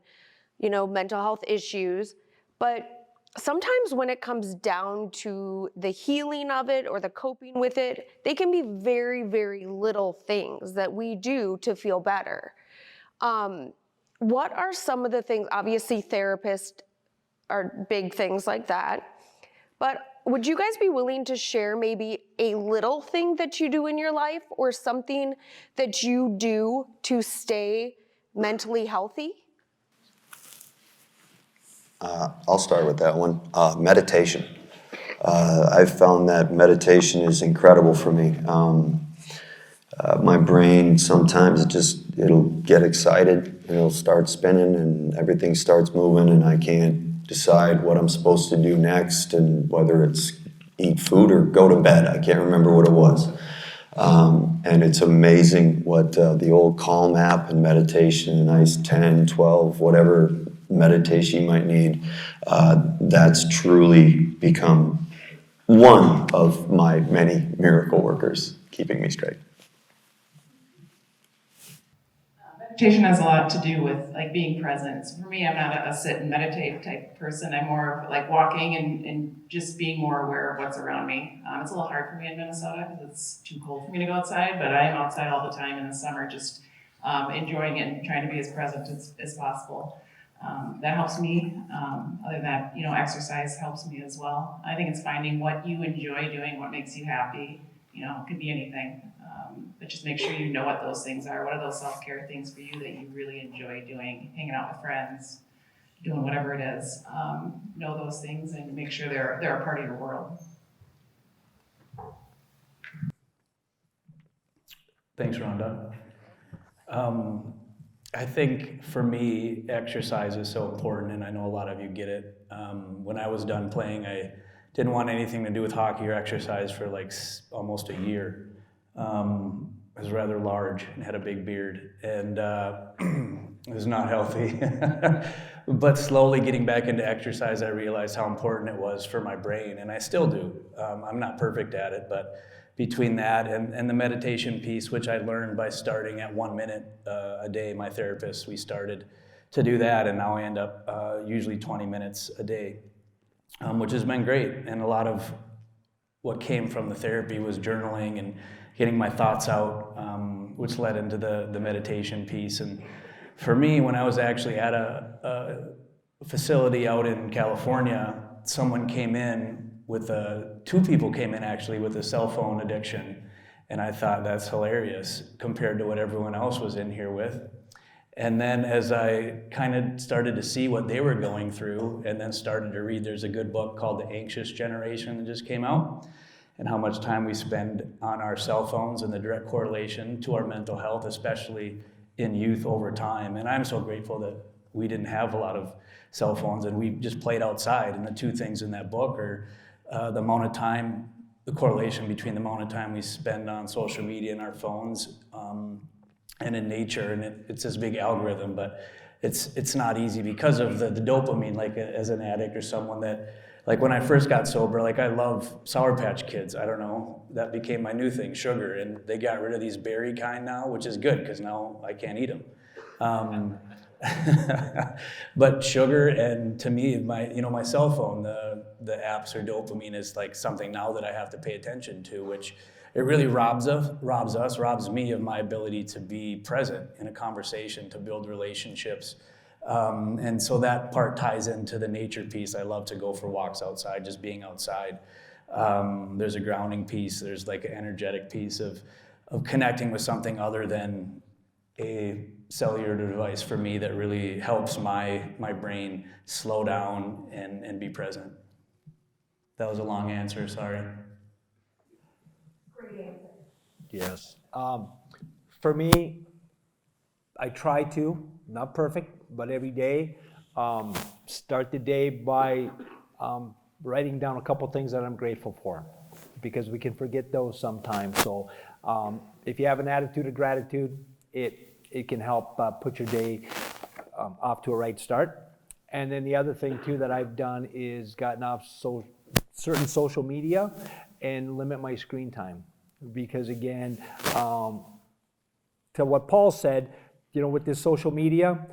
mental health issues, but sometimes when it comes down to the healing of it or the coping with it, they can be very, very little things that we do to feel better. What are some of the things, obviously therapists are big things like that, but would you guys be willing to share maybe a little thing that you do in your life or something that you do to stay mentally healthy? I'll start with that one. Meditation. I've found that meditation is incredible for me. My brain sometimes it'll get excited and it'll start spinning and everything starts moving and I can't decide what I'm supposed to do next and whether it's eat food or go to bed. I can't remember what it was. And it's amazing what the old Calm app and meditation, a nice 10, 12, whatever meditation you might need, that's truly become one of my many miracle workers keeping me straight. Meditation has a lot to do with being present. So for me, I'm not a sit and meditate type person. I'm more of walking and just being more aware of what's around me. It's a little hard for me in Minnesota because it's too cold for me to go outside, but I am outside all the time in the summer, just enjoying it and trying to be as present as possible. That helps me. Other than that, exercise helps me as well. I think it's finding what you enjoy doing, what makes you happy. It could be anything. But just make sure you know what those things are. What are those self-care things for you that you really enjoy doing? Hanging out with friends, doing whatever it is. Know those things and make sure they're a part of your world. Thanks, Rhonda. I think for me, exercise is so important, and I know a lot of you get it. When I was done playing, I didn't want anything to do with hockey or exercise for almost a year. I was rather large and had a big beard, and it was not healthy. But slowly getting back into exercise, I realized how important it was for my brain, and I still do. I'm not perfect at it, but between that and the meditation piece, which I learned by starting at 1 minute a day, my therapist, we started to do that, and now I end up usually 20 minutes a day, which has been great. And a lot of what came from the therapy was journaling and getting my thoughts out, which led into the meditation piece. And for me, when I was actually at a facility out in California, someone came in with two people came in actually with a cell phone addiction. And I thought that's hilarious compared to what everyone else was in here with. And then as I kind of started to see what they were going through and then started to read, there's a good book called The Anxious Generation that just came out, and how much time we spend on our cell phones and the direct correlation to our mental health, especially in youth over time. And I'm so grateful that we didn't have a lot of cell phones and we just played outside. And the two things in that book are the amount of time, the correlation between the amount of time we spend on social media and our phones and in nature, and it's this big algorithm, but it's not easy because of the dopamine, like as an addict or someone that, like when I first got sober, like I love Sour Patch Kids. I don't know, that became my new thing, sugar, and they got rid of these berry kind now, which is good because now I can't eat them. But sugar, and to me, my cell phone, the apps or dopamine is like something now that I have to pay attention to, which it really robs me of my ability to be present in a conversation, to build relationships. And so that part ties into the nature piece. I love to go for walks outside, just being outside. There's a grounding piece. There's like an energetic piece of connecting with something other than a cellular device for me that really helps my brain slow down and be present. That was a long answer, sorry. Yes. For me, I try to, not perfect, but every day, start the day by writing down a couple things that I'm grateful for, because we can forget those sometimes. So if you have an attitude of gratitude, it can help put your day off to a right start. And then the other thing too that I've done is gotten off certain social media and limit my screen time. Because again, to what Paul said, with this social media,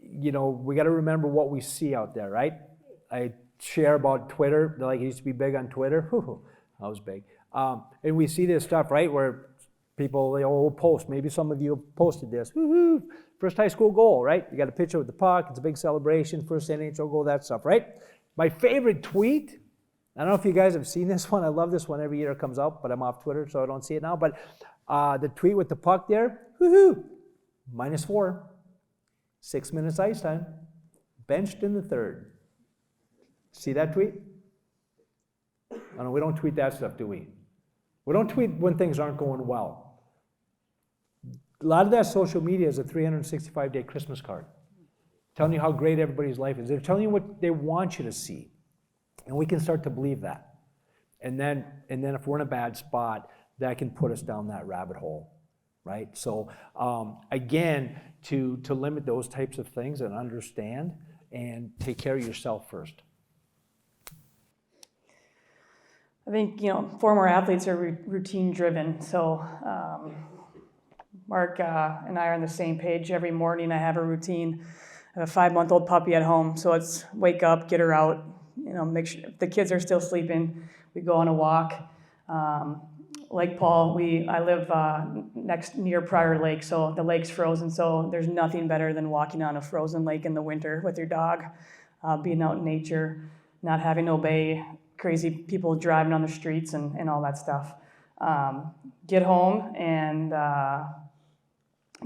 we got to remember what we see out there, right? I share about Twitter, like I used to be big on Twitter. I was big. And we see this stuff, right, where people, they all post, maybe some of you have posted this, woohoo, first high school goal, right? You got a picture with the puck, it's a big celebration, first NHL goal, that stuff, right? My favorite tweet, I don't know if you guys have seen this one. I love this one. Every year it comes out, but I'm off Twitter, so I don't see it now. But the tweet with the puck there, woohoo, -4, 6 minutes ice time, benched in the third. See that tweet? I know we don't tweet that stuff, do we? We don't tweet when things aren't going well. A lot of that social media is a 365-day Christmas card, telling you how great everybody's life is. They're telling you what they want you to see. And we can start to believe that. And then if we're in a bad spot, that can put us down that rabbit hole, right? So again, to limit those types of things and understand and take care of yourself first. I think, former athletes are routine driven. So Mark and I are on the same page. Every morning I have a routine. I have a 5-month-old puppy at home. So it's wake up, get her out, make sure if the kids are still sleeping, we go on a walk. Like Paul, I live near Prior Lake, so the lake's frozen, so there's nothing better than walking on a frozen lake in the winter with your dog, being out in nature, not having to obey crazy people driving on the streets and all that stuff. Get home and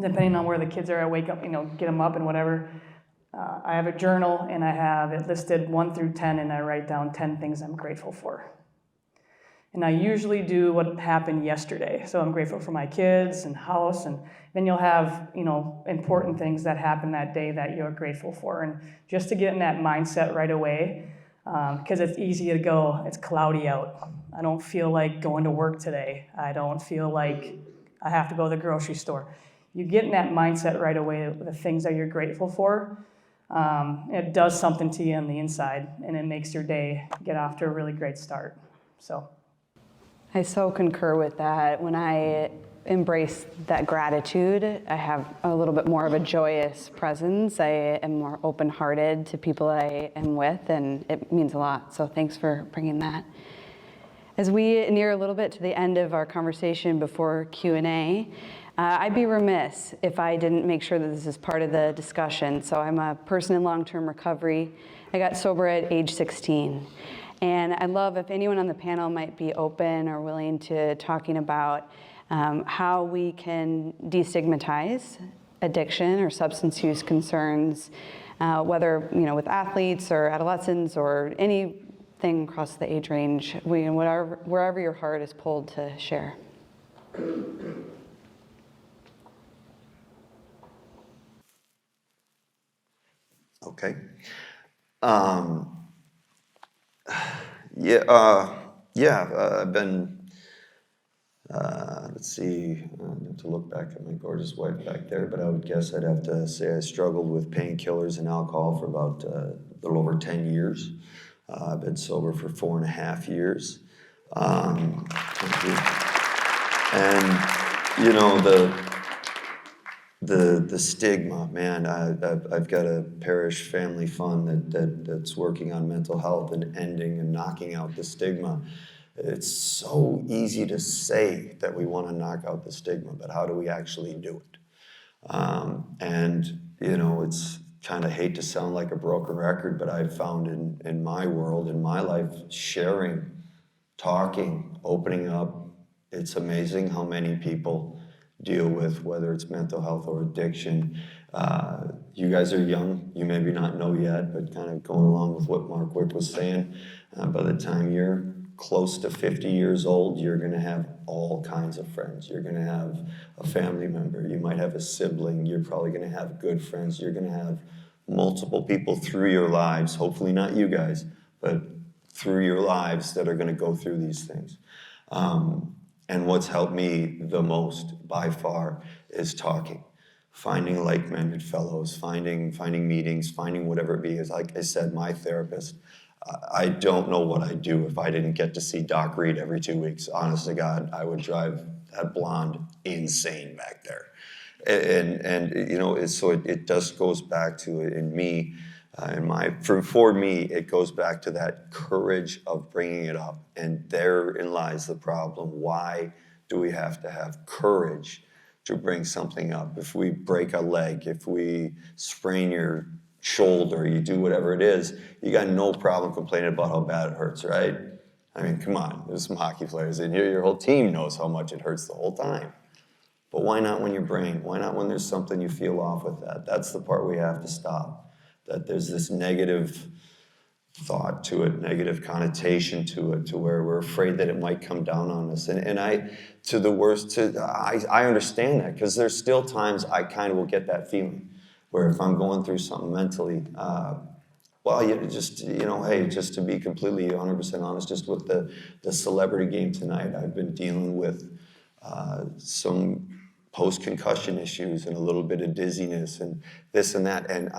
depending on where the kids are, I wake up, get them up and whatever. I have a journal and I have it listed 1 through 10 and I write down 10 things I'm grateful for. And I usually do what happened yesterday. So I'm grateful for my kids and house, and then you'll have, important things that happen that day that you're grateful for. And just to get in that mindset right away, because it's easy to go, it's cloudy out. I don't feel like going to work today. I don't feel like I have to go to the grocery store. You get in that mindset right away, the things that you're grateful for. It does something to you on the inside, and it makes your day get off to a really great start. So I so concur with that. When I embrace that gratitude, I have a little bit more of a joyous presence. I am more open-hearted to people I am with, and it means a lot. So thanks for bringing that. As we near a little bit to the end of our conversation before Q&A, I'd be remiss if I didn't make sure that this is part of the discussion. So I'm a person in long-term recovery. I got sober at age 16. And I'd love if anyone on the panel might be open or willing to talking about how we can destigmatize addiction or substance use concerns, whether with athletes or adolescents or anything across the age range, wherever your heart is pulled to share. Okay. I've been Let's see, to look back at my gorgeous wife back there, but I would guess I'd have to say I struggled with painkillers and alcohol for about a little over 10 years. I've been sober for 4.5 years. Thank you. And, you know, the stigma, man, I've got a parish family fund that's working on mental health and ending and knocking out the stigma. It's so easy to say that we want to knock out the stigma, but how do we actually do it? And, you know, it's kind of hate to sound like a broken record, but I've found in my world, in my life, sharing, talking, opening up, it's amazing how many people deal with, whether it's mental health or addiction. You guys are young, you maybe not know yet, but kind of going along with what Mark Wick was saying, by the time you're close to 50 years old, you're gonna have all kinds of friends. You're gonna have a family member, you might have a sibling, you're probably gonna have good friends, you're gonna have multiple people through your lives, hopefully not you guys, but through your lives that are gonna go through these things. And what's helped me the most by far is talking, finding like-minded fellows, finding meetings, finding whatever it be. Is like I said, my therapist, I don't know what I'd do if I didn't get to see Doc Reed every 2 weeks. Honest to God, I would drive that blonde insane back there. And you know, so it just goes back to it in me, for me, it goes back to that courage of bringing it up. And therein lies the problem. Why do we have to have courage to bring something up? If we break a leg, if we sprain your shoulder, you do whatever it is, you got no problem complaining about how bad it hurts, right? I mean, come on, there's some hockey players in here, your whole team knows how much it hurts the whole time. But why not when your brain? Why not when there's something you feel off with that? That's the part we have to stop. That there's this negative thought to it, negative connotation to it, to where we're afraid that it might come down on us. And I understand that, because there's still times I kind of will get that feeling, where if I'm going through something mentally, just to be completely 100% honest, just with the celebrity game tonight, I've been dealing with some post-concussion issues and a little bit of dizziness and this and that. And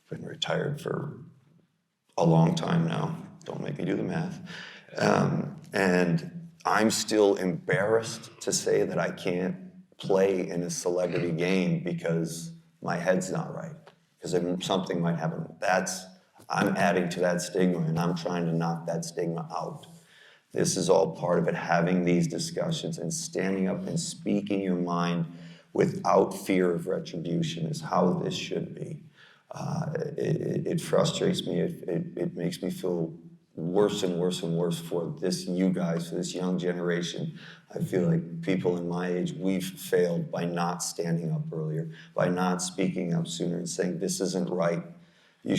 been retired for a long time now. Don't make me do the math. And I'm still embarrassed to say that I can't play in a celebrity game because my head's not right, because something might happen. I'm adding to that stigma, and I'm trying to knock that stigma out. This is all part of it, having these discussions and standing up and speaking your mind without fear of retribution is how this should be. It frustrates me. It makes me feel worse and worse and worse for you guys, for this young generation. I feel like people in my age, we've failed by not standing up earlier, by not speaking up sooner and saying, this isn't right. You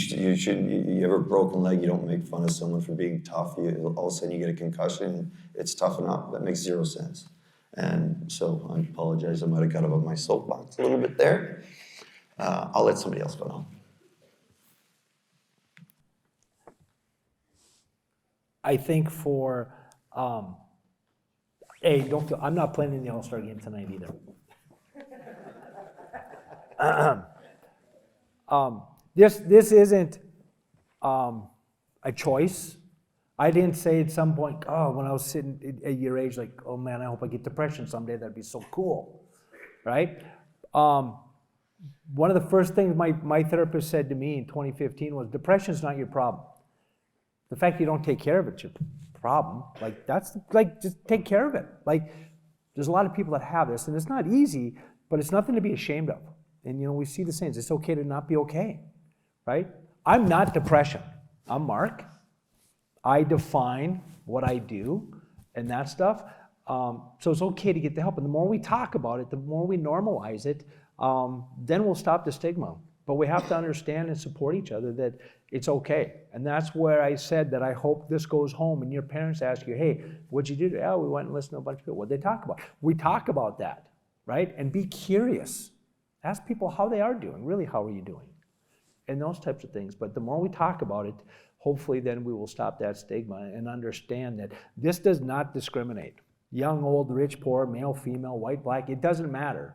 have a broken leg, you don't make fun of someone for being tough. All of a sudden you get a concussion, it's tough enough. That makes zero sense. And so I apologize, I might have got up on my soapbox a little bit there. I'll let somebody else go on. I think I'm not playing in the All-Star game tonight either. This isn't a choice. I didn't say at some point, when I was sitting at your age, like, oh man, I hope I get depression someday, that'd be so cool, right? One of the first things my therapist said to me in 2015 was, depression's not your problem. The fact you don't take care of it's your problem. Just take care of it. There's a lot of people that have this, and it's not easy, but it's nothing to be ashamed of. And we see the sayings, it's okay to not be okay, right? I'm not depression. I'm Mark. I define what I do and that stuff. So it's okay to get the help. And the more we talk about it, the more we normalize it, then we'll stop the stigma. But we have to understand and support each other that it's okay. And that's where I said that I hope this goes home and your parents ask you, hey, what'd you do? We went and listened to a bunch of people. What'd they talk about? We talk about that, right? And be curious. Ask people how they are doing. Really, how are you doing? And those types of things. But the more we talk about it, hopefully then we will stop that stigma and understand that this does not discriminate. young, old, rich, poor, male, female, white, black, it doesn't matter,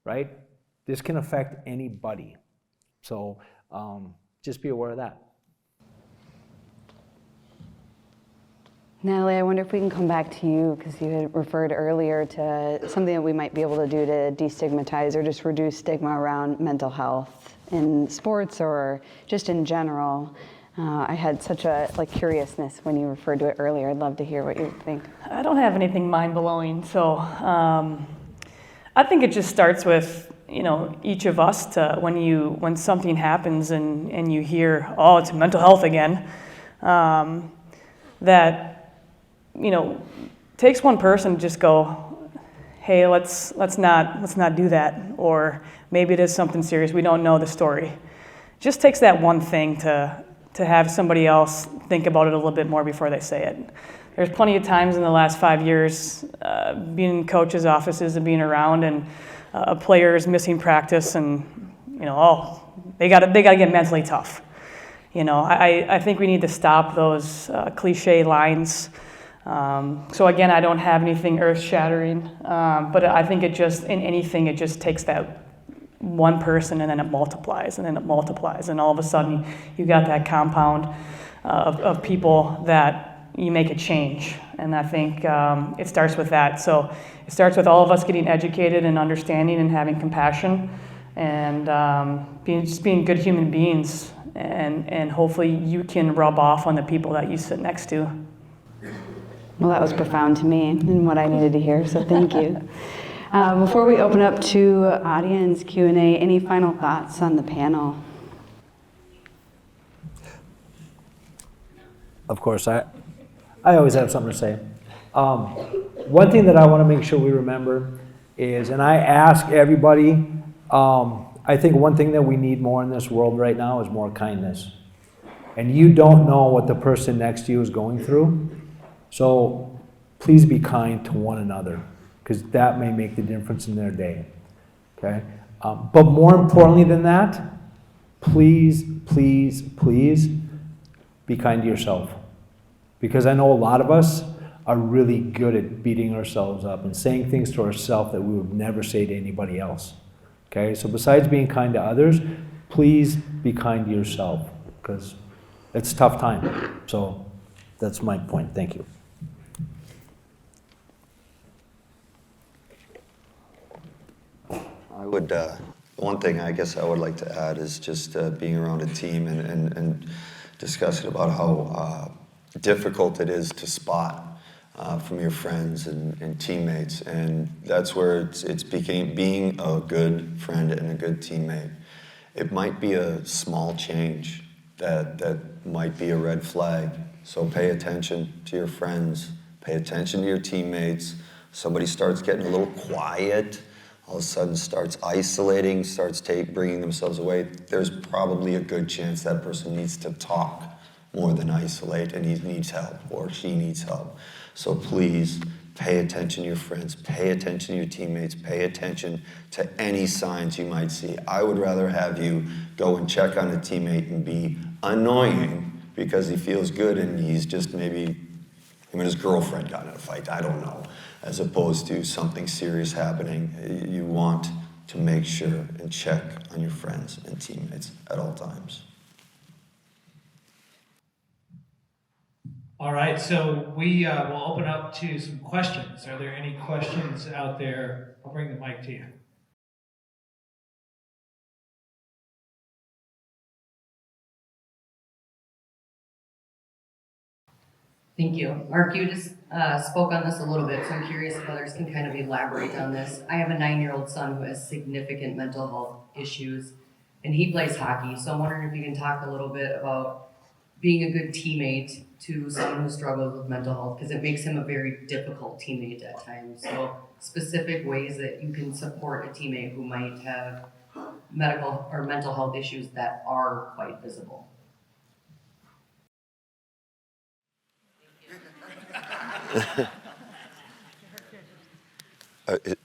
right? This can affect anybody. So just be aware of that. Natalie, I wonder if we can come back to you, because you had referred earlier to something that we might be able to do to destigmatize or just reduce stigma around mental health in sports or just in general. I had such a curiousness when you referred to it earlier. I'd love to hear what you think. I don't have anything mind-blowing, so I think it just starts with each of us to when something happens and you hear, oh, it's mental health again, that takes one person to just go, hey, let's not do that, or maybe it is something serious. We don't know the story. It just takes that one thing to have somebody else think about it a little bit more before they say it. There's plenty of times in the last 5 years, being in coaches' offices and being around, and a player is missing practice, and they got to get mentally tough. I think we need to stop those cliche lines. So again, I don't have anything earth-shattering, but I think it just takes that one person, and then it multiplies, and then it multiplies, and all of a sudden you got that compound of people that you make a change. And I think it starts with that. So it starts with all of us getting educated and understanding and having compassion, and being good human beings, and hopefully you can rub off on the people that you sit next to. Well, that was profound to me and what I needed to hear, so thank you. Before we open up to audience Q&A, any final thoughts on the panel? Of course, I always have something to say. One thing that I want to make sure we remember is, and I ask everybody, I think one thing that we need more in this world right now is more kindness. And you don't know what the person next to you is going through, so please be kind to one another, because that may make the difference in their day, okay? But more importantly than that, please, please, please be kind to yourself. Because I know a lot of us are really good at beating ourselves up and saying things to ourselves that we would never say to anybody else, okay? So besides being kind to others, please be kind to yourself, because it's a tough time. So that's my point. Thank you. I would, one thing I guess I would like to add is just being around a team and discussing about how difficult it is to spot from your friends and teammates. And that's where it's being a good friend and a good teammate. It might be a small change that might be a red flag. So pay attention to your friends, pay attention to your teammates. Somebody starts getting a little quiet, all of a sudden starts isolating, starts bringing themselves away, there's probably a good chance that person needs to talk more than isolate, and he needs help or she needs help. So please pay attention to your friends, pay attention to your teammates, pay attention to any signs you might see. I would rather have you go and check on a teammate and be annoying because he feels good and he's just maybe him and his girlfriend got in a fight, I don't know, as opposed to something serious happening. You want to make sure and check on your friends and teammates at all times. All right, so we will open up to some questions. Are there any questions out there? I'll bring the mic to you. Thank you. Mark, you just spoke on this a little bit, so I'm curious if others can kind of elaborate on this. I have a 9-year-old son who has significant mental health issues, and he plays hockey, so I'm wondering if you can talk a little bit about being a good teammate to someone who struggles with mental health, because it makes him a very difficult teammate at times. So specific ways that you can support a teammate who might have medical or mental health issues that are quite visible.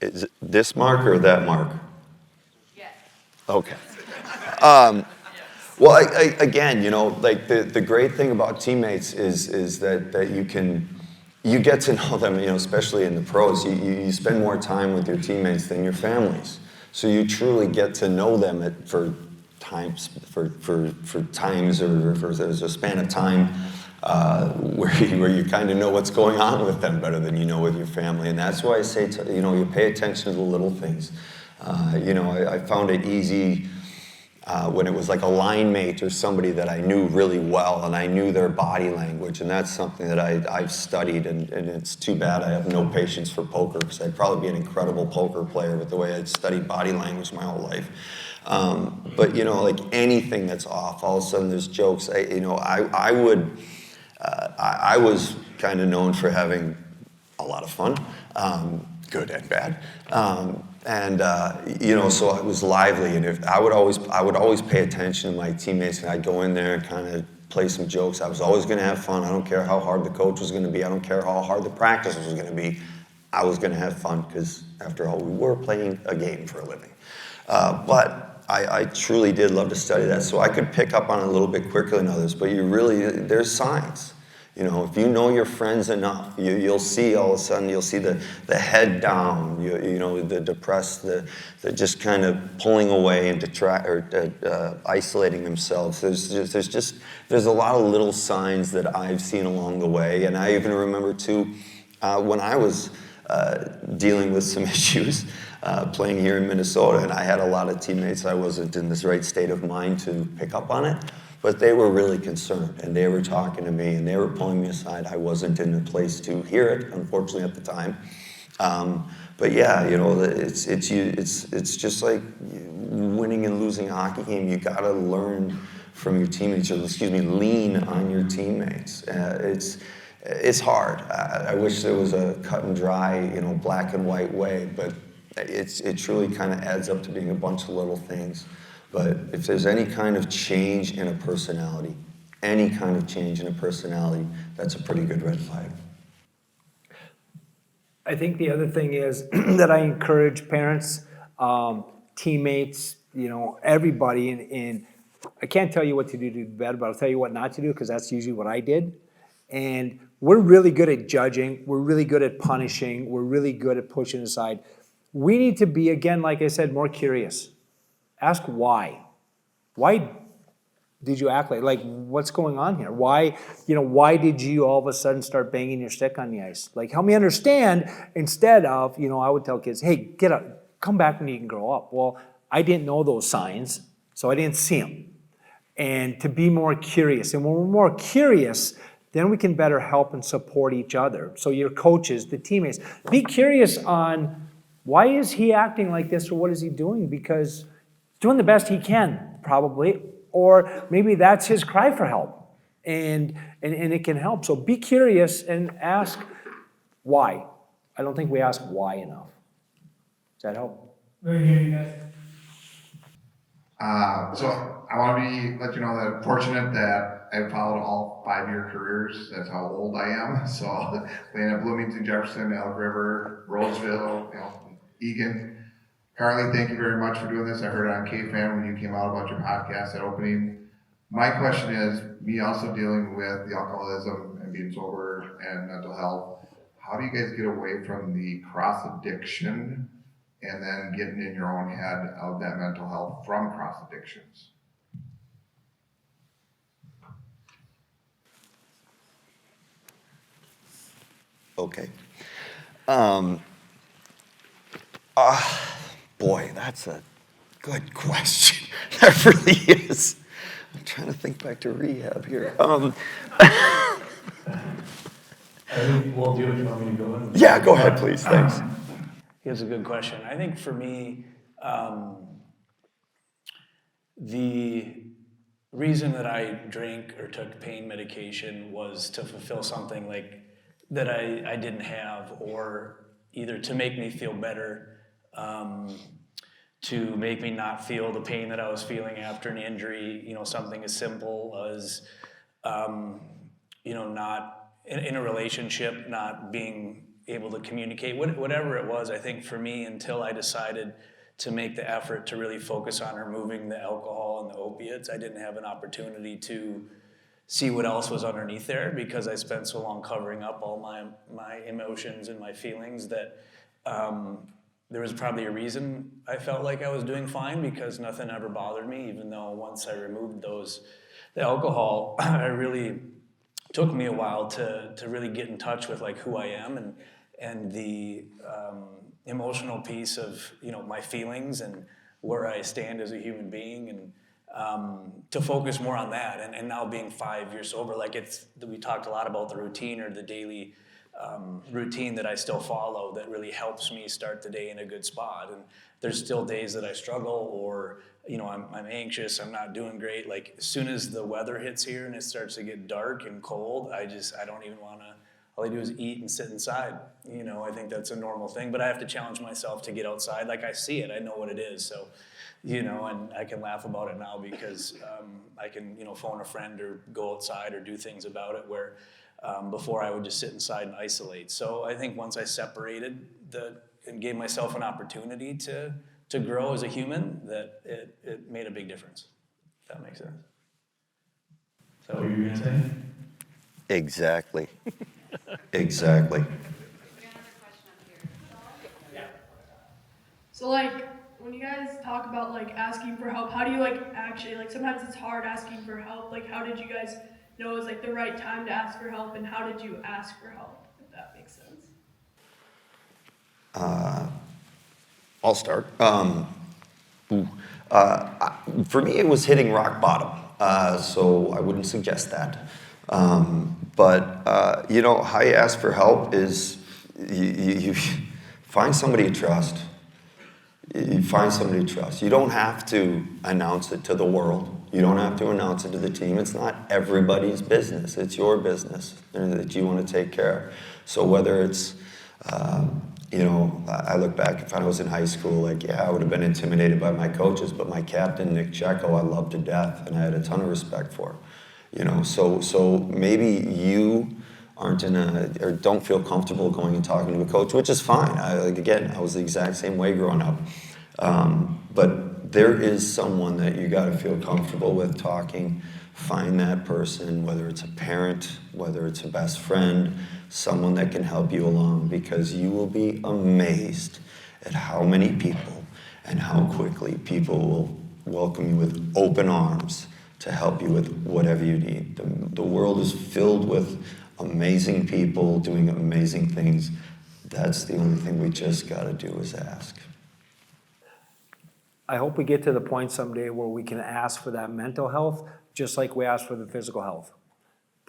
Is it this Mark or that Mark? Yes. Okay. Well, again, you know, like the great thing about teammates is that you you get to know them, especially in the pros. You spend more time with your teammates than your families. So you truly get to know them for times or there's a span of time where you kind of know what's going on with them better than you know with your family. And that's why I say, you pay attention to the little things. I found it easy when it was like a line mate or somebody that I knew really well and I knew their body language. And that's something that I've studied, and it's too bad I have no patience for poker, because I'd probably be an incredible poker player with the way I'd studied body language my whole life. But like anything that's off, all of a sudden there's jokes. I was kind of known for having a lot of fun, good and bad. So I was lively, and I would always pay attention to my teammates, and I'd go in there and kind of play some jokes. I was always going to have fun. I don't care how hard the coach was going to be. I don't care how hard the practice was going to be. I was going to have fun, because after all, we were playing a game for a living. But I truly did love to study that, so I could pick up on it a little bit quicker than others. But there's signs. If you know your friends enough, you'll see all of a sudden, you'll see the head down, the depressed, the just kind of pulling away and isolating themselves. There's a lot of little signs that I've seen along the way. And I even remember too, when I was dealing with some issues, playing here in Minnesota, and I had a lot of teammates, I wasn't in this right state of mind to pick up on it. But they were really concerned, and they were talking to me, and they were pulling me aside. I wasn't in a place to hear it, unfortunately, at the time. But yeah, it's just like winning and losing a hockey game. You got to learn from your teammates, lean on your teammates. It's hard. I wish there was a cut and dry, black and white way, but it truly kind of adds up to being a bunch of little things. But if there's any kind of change in a personality, that's a pretty good red flag. I think the other thing is that I encourage parents, teammates, everybody, and I can't tell you what to do to do better, but I'll tell you what not to do, because that's usually what I did. And we're really good at judging. We're really good at punishing. We're really good at pushing aside. We need to be, again, like I said, more curious. Ask why. Why did you act like what's going on here? Why did you all of a sudden start banging your stick on the ice? Like, help me understand, instead of, I would tell kids, hey, get up, come back when you can grow up. Well, I didn't know those signs, so I didn't see them. And to be more curious. And when we're more curious, then we can better help and support each other. So your coaches, the teammates, be curious on, why is he acting like this, or what is he doing? Because doing the best he can, probably, or maybe that's his cry for help, and it can help. So be curious and ask why. I don't think we ask why enough. Does that help? Very good, you guys. So I want to let you know that I'm fortunate that I followed all 5-year careers. That's how old I am. So playing at Bloomington, Jefferson, Elk River, Roseville, Egan. Carly, thank you very much for doing this. I heard it on KFan when you came out about your podcast at opening. My question is, me also dealing with the alcoholism and being sober and mental health, how do you guys get away from the cross addiction and then getting in your own head of that mental health from cross addictions? Okay. Boy, that's a good question. That really is. I'm trying to think back to rehab here. Well, do you want me to go in? Yeah, go ahead, please. Thanks. Here's a good question. I think for me, the reason that I drank or took pain medication was to fulfill something that I didn't have, or either to make me feel better, to make me not feel the pain that I was feeling after an injury, something as simple as, not in a relationship, not being able to communicate, whatever it was. I think for me, until I decided to make the effort to really focus on removing the alcohol and the opiates, I didn't have an opportunity to see what else was underneath there, because I spent so long covering up all my emotions and my feelings that there was probably a reason I felt like I was doing fine, because nothing ever bothered me, even though once I removed the alcohol, it really took me a while to really get in touch with like who I am and the emotional piece of, you know, my feelings and where I stand as a human being, and to focus more on that. And now being 5 years sober, like we talked a lot about the routine, or the daily routine that I still follow that really helps me start the day in a good spot. And there's still days that I struggle, or, you know, I'm anxious, I'm not doing great. Like as soon as the weather hits here and it starts to get dark and cold, I don't even want to, all I do is eat and sit inside. You know, I think that's a normal thing, but I have to challenge myself to get outside. Like I see it, I know what it is. So, you know, and I can laugh about it now because I can, you know, phone a friend or go outside or do things about it, where before I would just sit inside and isolate. So I think once I separated and gave myself an opportunity to grow as a human, that it made a big difference, if that makes sense. Is that what you were gonna say? Exactly. Exactly. So like, when you guys talk about like asking for help, how do you like actually, like sometimes it's hard asking for help, like how did you guys know it was like the right time to ask for help, and how did you ask for help, if that makes sense? I'll start. For me, it was hitting rock bottom, so I wouldn't suggest that. But you know, how you ask for help is you find somebody you trust. You find somebody to trust. You don't have to announce it to the world. You don't have to announce it to the team. It's not everybody's business. It's your business that you want to take care of. So whether it's, you know, I look back, if I was in high school, like, yeah, I would have been intimidated by my coaches, but my captain, Nick Checo, I loved to death, and I had a ton of respect for. You know, so maybe you aren't or don't feel comfortable going and talking to a coach, which is fine. I was the exact same way growing up. But there is someone that you got to feel comfortable with talking. Find that person, whether it's a parent, whether it's a best friend, someone that can help you along, because you will be amazed at how many people and how quickly people will welcome you with open arms to help you with whatever you need. The world is filled with amazing people doing amazing things. That's the only thing we just got to do is ask. I hope we get to the point someday where we can ask for that mental health just like we ask for the physical health.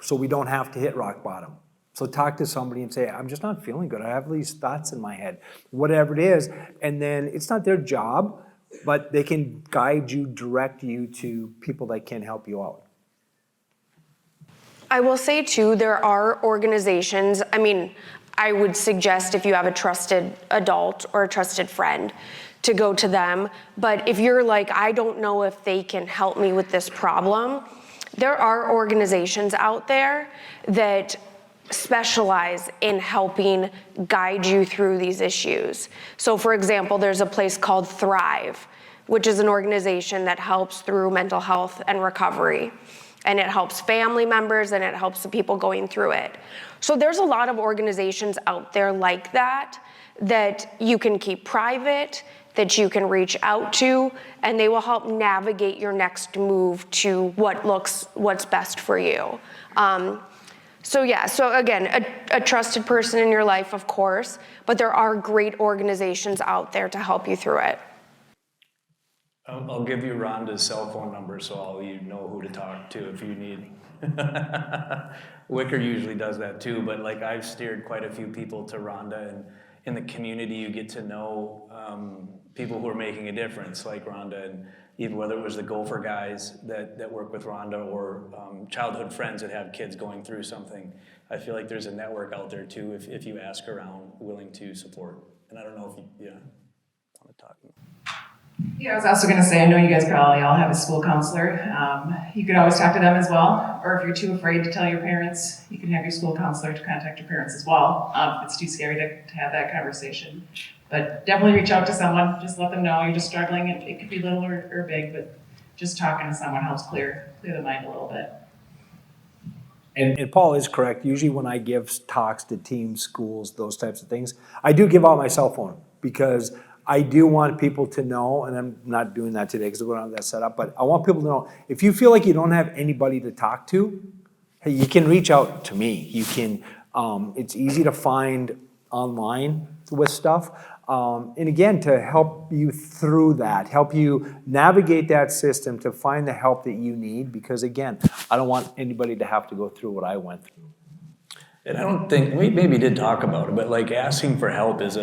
So we don't have to hit rock bottom. So talk to somebody and say, I'm just not feeling good. I have these thoughts in my head, whatever it is. And then it's not their job, but they can guide you, direct you to people that can help you out. I will say too, there are organizations, I mean, I would suggest if you have a trusted adult or a trusted friend to go to them. But if you're like, I don't know if they can help me with this problem, there are organizations out there that specialize in helping guide you through these issues. So for example, there's a place called Thrive, which is an organization that helps through mental health and recovery. And it helps family members and it helps the people going through it. So there's a lot of organizations out there like that you can keep private, that you can reach out to, and they will help navigate your next move to what's best for you. So again, a trusted person in your life, of course, but there are great organizations out there to help you through it. I'll give you Rhonda's cell phone number so all you know who to talk to if you need. Wicker usually does that too, but like I've steered quite a few people to Rhonda, and in the community you get to know people who are making a difference like Rhonda, and even whether it was the Gopher guys that work with Rhonda or childhood friends that have kids going through something. I feel like there's a network out there too if you ask around, willing to support. And I don't know if you want to talk. Yeah, I was also going to say, I know you guys probably all have a school counselor. You could always talk to them as well. Or if you're too afraid to tell your parents, you can have your school counselor to contact your parents as well. If it's too scary to have that conversation. But definitely reach out to someone. Just let them know you're just struggling. It could be little or big, but just talking to someone helps clear the mind a little bit. And Paul is correct. Usually when I give talks to teams, schools, those types of things, I do give out my cell phone because I do want people to know, and I'm not doing that today because we don't have that set up, but I want people to know, if you feel like you don't have anybody to talk to, hey, you can reach out to me. You can, it's easy to find online with stuff. And again, to help you through that, help you navigate that system to find the help that you need, because again, I don't want anybody to have to go through what I went through. And I don't think, we maybe did talk about it, but like asking for help is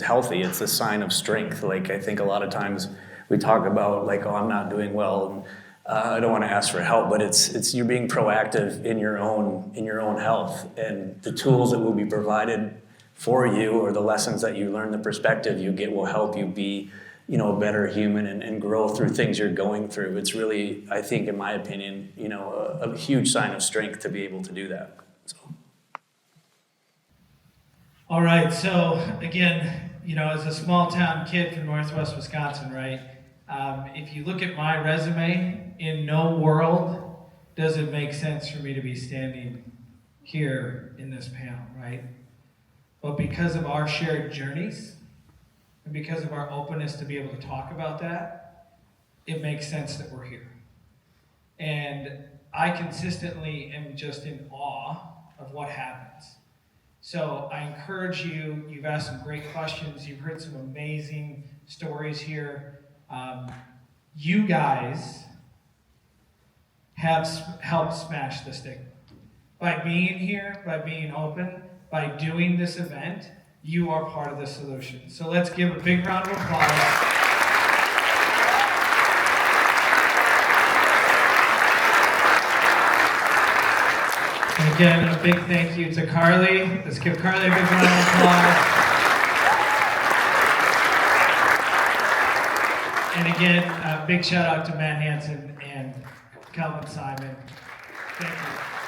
healthy. It's a sign of strength. Like I think a lot of times we talk about like, oh, I'm not doing well, and I don't want to ask for help, but it's you're being proactive in your own health, and the tools that will be provided for you, or the lessons that you learn, the perspective you get will help you be, a better human and grow through things you're going through. It's really, I think, in my opinion, a huge sign of strength to be able to do that. So. All right, so again, as a small town kid from Northwest Wisconsin, right? If you look at my resume, in no world does it make sense for me to be standing here in this panel, right? But because of our shared journeys, and because of our openness to be able to talk about that, it makes sense that we're here. And I consistently am just in awe of what happens. So I encourage you, you've asked some great questions, you've heard some amazing stories here. You guys have helped smash the stigma. By being here, by being open, by doing this event, you are part of the solution. So let's give a big round of applause. And again, a big thank you to Carly. Let's give Carly a big round of applause. And again, a big shout out to Matt Hansen and Calvin Simon. Thank you.